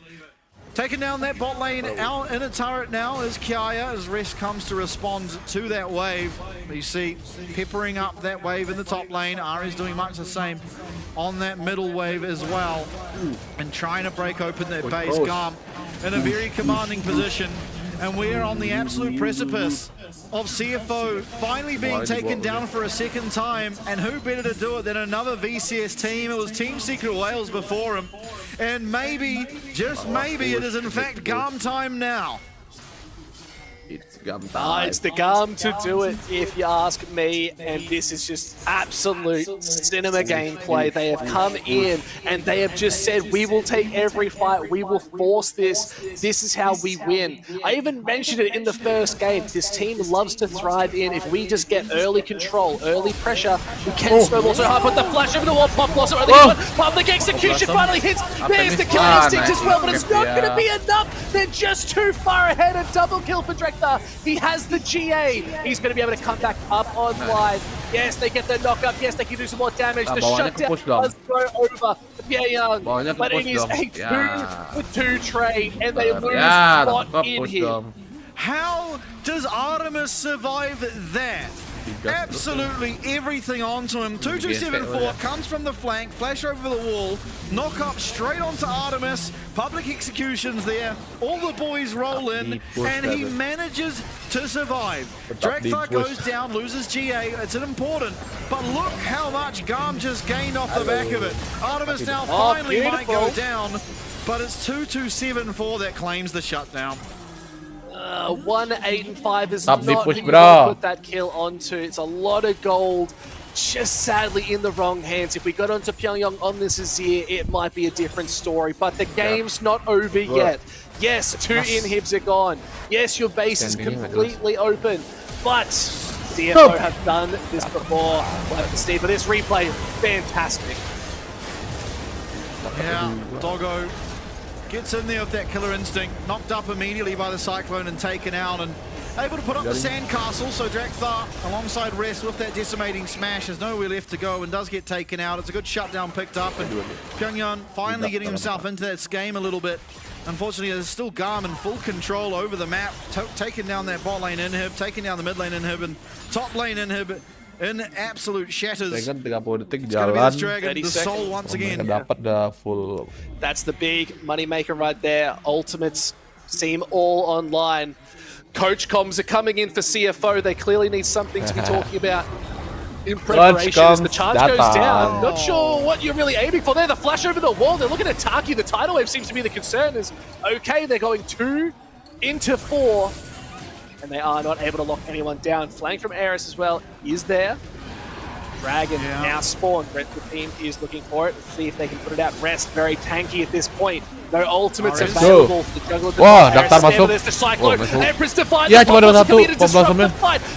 Taking down that bot lane, out in a turret now is yaaa as Rest comes to respond to that wave. You see, peppering up that wave in the top lane. Ari's doing much the same on that middle wave as well. And trying to break open that base. Garm in a very commanding position. And we're on the absolute precipice of CFO finally being taken down for a second time. And who better to do it than another VCS team? It was Team Secret Wales before him. And maybe, just maybe, it is in fact Garm time now. It's Garm time. It's the Garm to do it, if you ask me, and this is just absolute cinema gameplay. They have come in and they have just said, we will take every fight, we will force this. This is how we win. I even mentioned it in the first game. This team loves to thrive in. If we just get early control, early pressure, we can snowball so hard. Put the flash over the wall, Pop Blossom, public execution finally hits. There's the killing instinct as well, but it's not going to be enough. They're just too far ahead. A double kill for Draktar. He has the GA. He's going to be able to come back up online. Yes, they get the knockup. Yes, they can do some more damage. The shutdown does go over yaaa, but it is a 2-for-2 trade, and they lose spot in here. How does Artemis survive that? Absolutely everything onto him. 2274 comes from the flank, flash over the wall, knock up straight onto Artemis, public executions there, all the boys roll in, and he manages to survive. Draktar goes down, loses GA, it's an important, but look how much Garm just gained off the back of it. Artemis now finally might go down, but it's 2274 that claims the shutdown. 1, 8, and 5 is not who you want to put that kill onto. It's a lot of gold, just sadly in the wrong hands. If we got onto Pyongyang on this Azir, it might be a different story, but the game's not over yet. Yes, 2 inhibs are gone. Yes, your base is completely open, but CFO have done this before. We'll have to see, but this replay, fantastic. Yeah, Doggo gets in there with that killer instinct, knocked up immediately by the Cyclone and taken out, and able to put up the sandcastle. So Draktar alongside Rest with that decimating smash has nowhere left to go and does get taken out. It's a good shutdown picked up, and Pyongyang finally getting himself into that game a little bit. Unfortunately, there's still Garm in full control over the map, taking down that bot lane inhib, taking down the mid lane inhib, and top lane inhib in absolute shatters. It's going to be this Dragon, the soul once again. That's the big moneymaker right there. Ultimates seem all online. Coach comms are coming in for CFO. They clearly need something to be talking about in preparation as the charge goes down. Not sure what you're really aiming for there. The flash over the wall. They're looking at Taki. The tidal wave seems to be the concern. Is okay, they're going 2 into 4. And they are not able to lock anyone down. Flank from Eris as well is there. Dragon now spawned. Rest of the team is looking for it. Let's see if they can put it out. Rest very tanky at this point. No ultimates available for the jungler. Wah, Draktar masuk. There's the Cyclone. Empress Defiant. Ya, cuma dapat 1. Pop Blossomnya.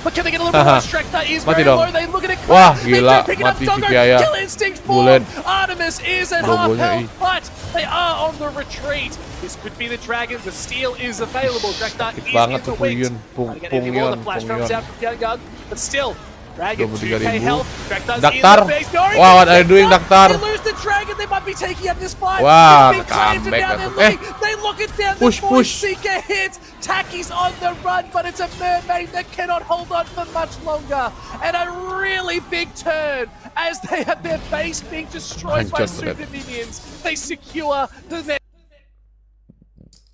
But can they get a little more strength? That is very low. They look at it. Wah, gila. Mati si yaaa. Kill instinct for Artemis is at half health, but they are on the retreat. This could be the Dragon. The steal is available. Draktar is in the wings. The flash comes out from Pyongyang, but still, Dragon 2k health. Draktar. Wow, what are you doing, Draktar? They lose the Dragon. They might be taking out this fight. Wow, They look it down. push. Seeker hit. Tacky's on the run, but it's a mermaid that cannot hold on for much longer. And a really big turn as they have their base being destroyed by super minions. They secure the net.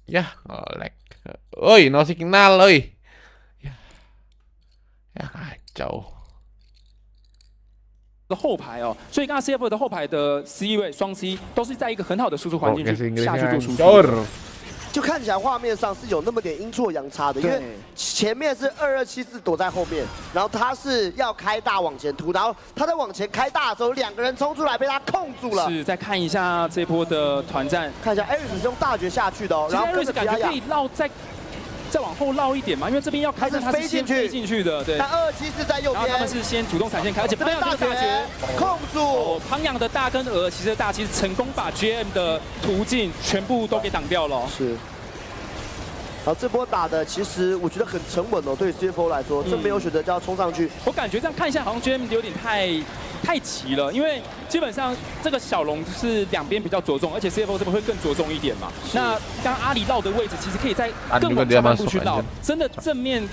Ya, lag. Oi, no signal, oi. Ya kacau. 的后排哦，所以刚刚 CFO 的后排的11位双 C 都是在一个很好的输出环境下去做输出。就看起来画面上是有那么点阴错阳差的，因为前面是2274躲在后面，然后他是要开大往前突，然后他在往前开大的时候，两个人冲出来被他控住了。是，再看一下这波的团战，看一下 Aris 是用大绝下去的哦，然后 Aris 感觉可以绕再往后绕一点嘛，因为这边要开战，他是先飞进去的，对。但274在右边，然后他们是先主动闪现开，而且没有大绝控住。庞阳的大跟鹅其实大，其实成功把 GM 的途径全部都给挡掉了。是。然后这波打的其实我觉得很沉稳哦，对于 CFO 来说，这没有选择就要冲上去。我感觉这样看一下，好像 GM 有点太急了，因为基本上这个小龙是两边比较着重，而且 CFO 这边会更着重一点嘛。那刚阿里绕的位置，其实可以在更往下半部去绕。真的正面，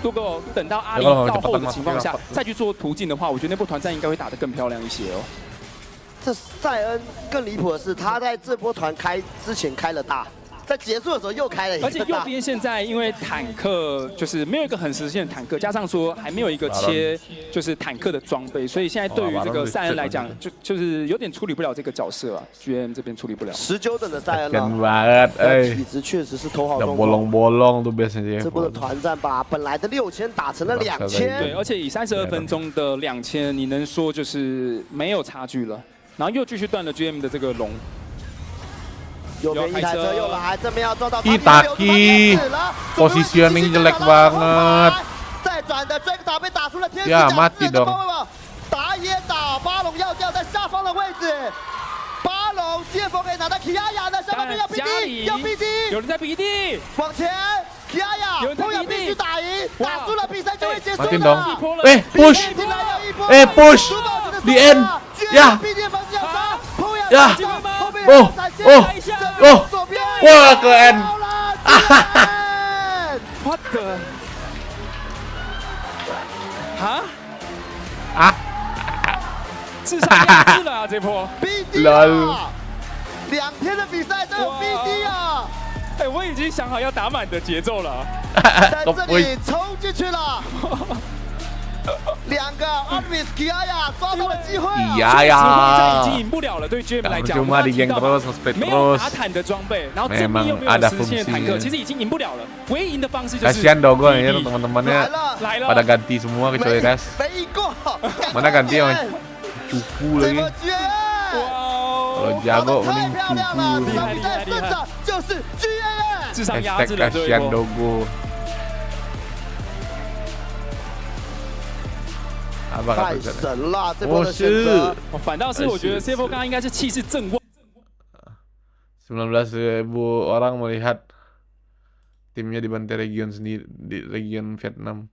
如果等到阿里到后的情况下，再去做途径的话，我觉得那波团战应该会打得更漂亮一些哦。这塞恩更离谱的是，他在这波团开之前开了大。在结束的时候又开了一个，而且右边现在因为坦克就是没有一个很实现的坦克，加上说还没有一个切就是坦克的装备，所以现在对于这个塞恩来讲，就是有点处理不了这个角色啊 ，GM 这边处理不了。19等的塞恩了，体质确实是头好状况。这波的团战把本来的6000打成了2000，对，而且以32分钟的2000，你能说就是没有差距了，然后又继续断了 GM 的这个龙。 右边一台车又来，这边要撞到 Taki positioning jelek banget。再转的追打被打出了天使角4的方位，打也打，巴龙要掉在下方的位置。巴龙接锋可以拿到 Kiaya 的，上面要 BD， 要 BD， 有人在 BD， 往前 Kiaya， 后要必须打赢，打输了比赛就会结束了。push，push，the end， 呀，呀。 哇，个 N， What the？ 智商压制了啊，这波 BD 啊，2天的比赛都有 BD 啊！哎，我已经想好要打满的节奏了，在这里冲进去了。 两个 Arvis Kiaya 抓到了机会啊！已经赢不了了，对 GM 来讲，没有打坦的装备，然后正面又没有实现坦克，其实已经赢不了了。唯一赢的方式就是 kasihan dong gue ya teman-temannya pada ganti semua kecuali Res. Mana ganti yang cupu lagi. Kalau jago mending cupu lagi. Kasihan dong gue. 太神了！这波的选择，反倒是我觉得 CFO 刚刚应该是气势正旺。19.000 orang melihat timnya dibantai region sendiri di region Vietnam.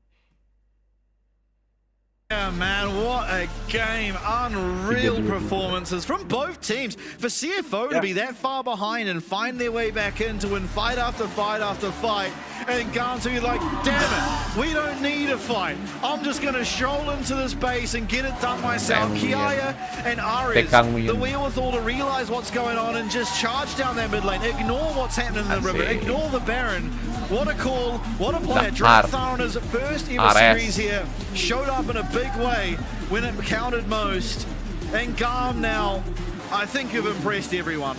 Yeah, man, what a game. Unreal performances from both teams. For CFO to be that far behind and find their way back in to win fight after fight after fight. And Garm to be like, damn it, we don't need a fight. I'm just going to stroll into this base and get it done myself. Kiaya and Arias, the wherewithal to realize what's going on and just charge down that mid lane. Ignore what's happening in the river. Ignore the Baron. What a call. What a player. Draktharon, his first ever series here, showed up in a big way when it counted most. And Garm now, I think you've impressed everyone.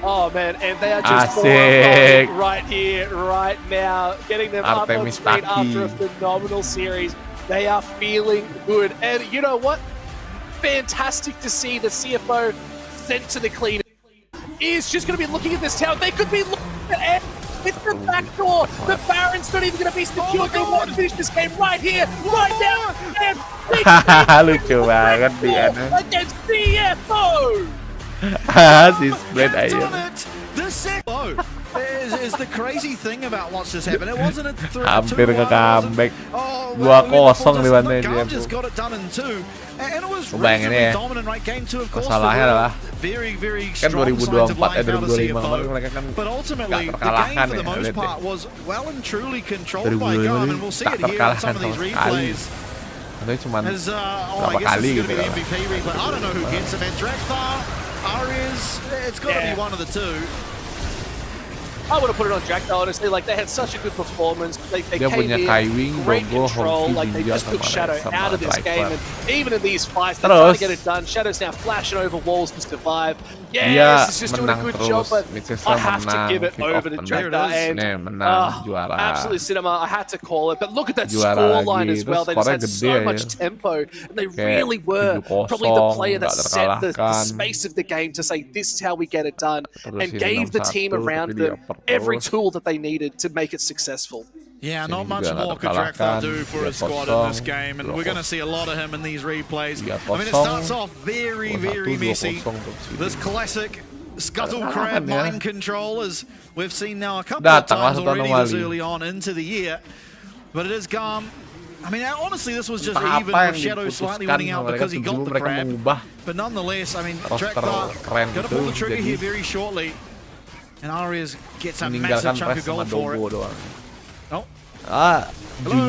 Oh man, and they are just right here, right now, getting them up on screen after a phenomenal series. They are feeling good, and you know what? Fantastic to see the CFO sent to the cleaner. Is just going to be looking at this tower. They could be looking at it's the back door. The Baron's not even going to be secure. They want to finish this game right here, right now. And lucu banget dia against CFO. Si Split aja. know. Is the crazy thing about what's just happened. It wasn't a 3-2. Hampir ke comeback. 2-0 lawannya dia. Just got it done in 2. And it was Bayangin really ya. dominant, right? Game 2 of course. Masalahnya adalah very kan strong signs of 2024 life out of 2025 CFO. mereka kan But ultimately, the terkalahkan game for the ya, most lihat part deh. was well and truly controlled by Gum, and we'll see it here in some of these replays. Itu cuma As, berapa I guess kali this is gitu going to kan. be MVP replay. I don't know who gets him. And Drakthar, Arias, it's got to be one of the two. I would have put it on Drakthar, honestly. Like, they had such a good performance. They Dia came punya in, Kaiwing, great Dogo, control. Honky, Like, they Jinja just took sama Shadow sama out of this Driver. game. And even in these fights, they're trying to get Terus it done. Shadow's now flashing over walls to survive. dia Yes, he's just doing a menang good terus, job, but Manchester I have to menang, give it kick over off to menang, Drakthar. And menang, juara. absolute cinema. I had to call it. But look at that Juara scoreline lagi. as well. They just Skornya had gede so ya. much tempo. And they Kayak really were 7-0, probably the player that nggak set the terkalahkan. space of the game to say, this is how we get it done. Terus And ini gave the 6-1, team around tapi them dioper every terus. tool that they needed to make it successful. Yeah, not Sini much juga nggak more could Drakthar terkalahkan. do for a squad in this game, and we're going to see a lot of him in these replays. I mean, it starts off very messy. This classic scuttle crab mind control, as we've seen now a couple of times already this early on into the year. But it is Gum. I mean, honestly, this was just even with Shadow slightly winning out because he got the crab. But nonetheless, I mean, Drakthar going to pull the trigger here very shortly. And Arias gets a massive chunk of gold for it. Oh.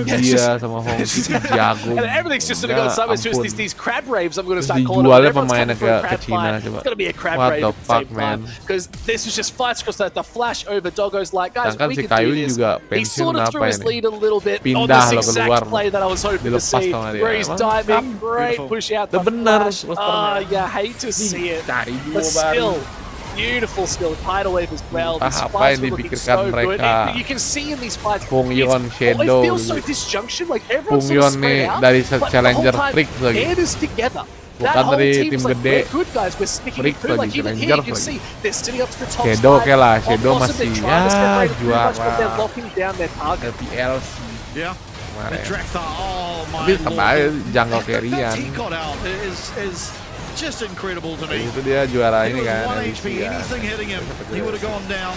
Jinja sama Honky jago. And everything's just sort of gone sideways. Just these crab raves, I'm going to start calling Dijualnya it. Everyone's pemainnya coming for a ke crab Cina fight. coba. It's going to be a crab What rave the at the same fuck, time. man? Because this was just fights across the flash over Doggo's like, guys, Sedangkan we si can do Kaiwing this. juga He pensiun sort of apa threw his ini? lead a little bit on Pindah this loh exact keluar. play that I was hoping to Dilepas see. sama dia. Where he's diving, great push out the Bener, flash. Yeah, hate to see it. But still, beautiful skill, tidal wave as well. These Apa fights yang were looking dipikirkan so good. mereka? You can see in these fights, Pung Yon, it Shadow, feels so disjunction. Like everyone's Pung sort of Yon spread nih out, dari but the whole Challenger time, Freak lagi. it is together. Bukan That whole dari team tim was like, gede. we're good guys, we're sticking Freak through. Like lagi, even here, Challenger you can lagi. see they're sitting up to the top Shadow spot. kayak lah, Shadow Awesome, they're masih trying to separate it pretty much, but juara. they're locking down their target. LPLC Yeah. kemarin. Drakthar, oh my Tapi tetap aja lord. jungle That carry-an. he got out is just incredible to me. Itu dia juara He ini was kan. 1 HP, anything hitting him, he would have gone down.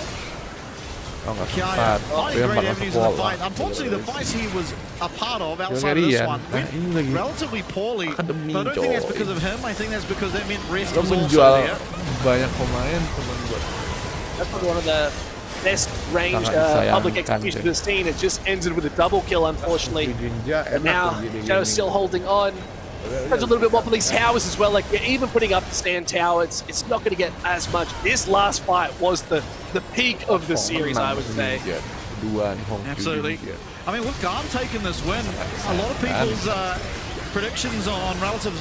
Oh nggak Kiaya, sempat. finding Dia great masuk avenues in the wall. fight. Unfortunately, the fights he was a part of outside of Carry this ya. one Nah, went ini lagi. relatively poorly. Akademi, But I don't think that's coy. because of him. I think that's because that meant rest Lo was also menjual there. banyak pemain temen gue. That's probably one of the best range Sangat disayangkan public execution sih. we've seen. It just ended with a double kill, unfortunately. Jinja And enak now, tuh jadi Shadow's gini. still holding on. Depends a little bit more for these towers as well. Like, you're even putting up the stand tower, it's not going to get as much. This last fight was the peak of the series, I would say. Kedua nih Honky Absolutely. Jinja. I mean, with Garm taking this win, a lot of people's predictions on relative,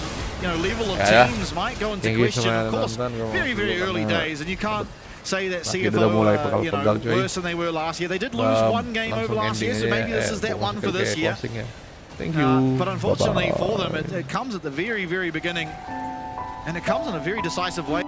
level of teams might go into question. Of course, very early days, and you can't say that CFO worse than they were last year. They did lose one game over last year, so maybe this is that one for this year. Thank you. But unfortunately for them, it comes at the very beginning, and it comes in a very decisive way.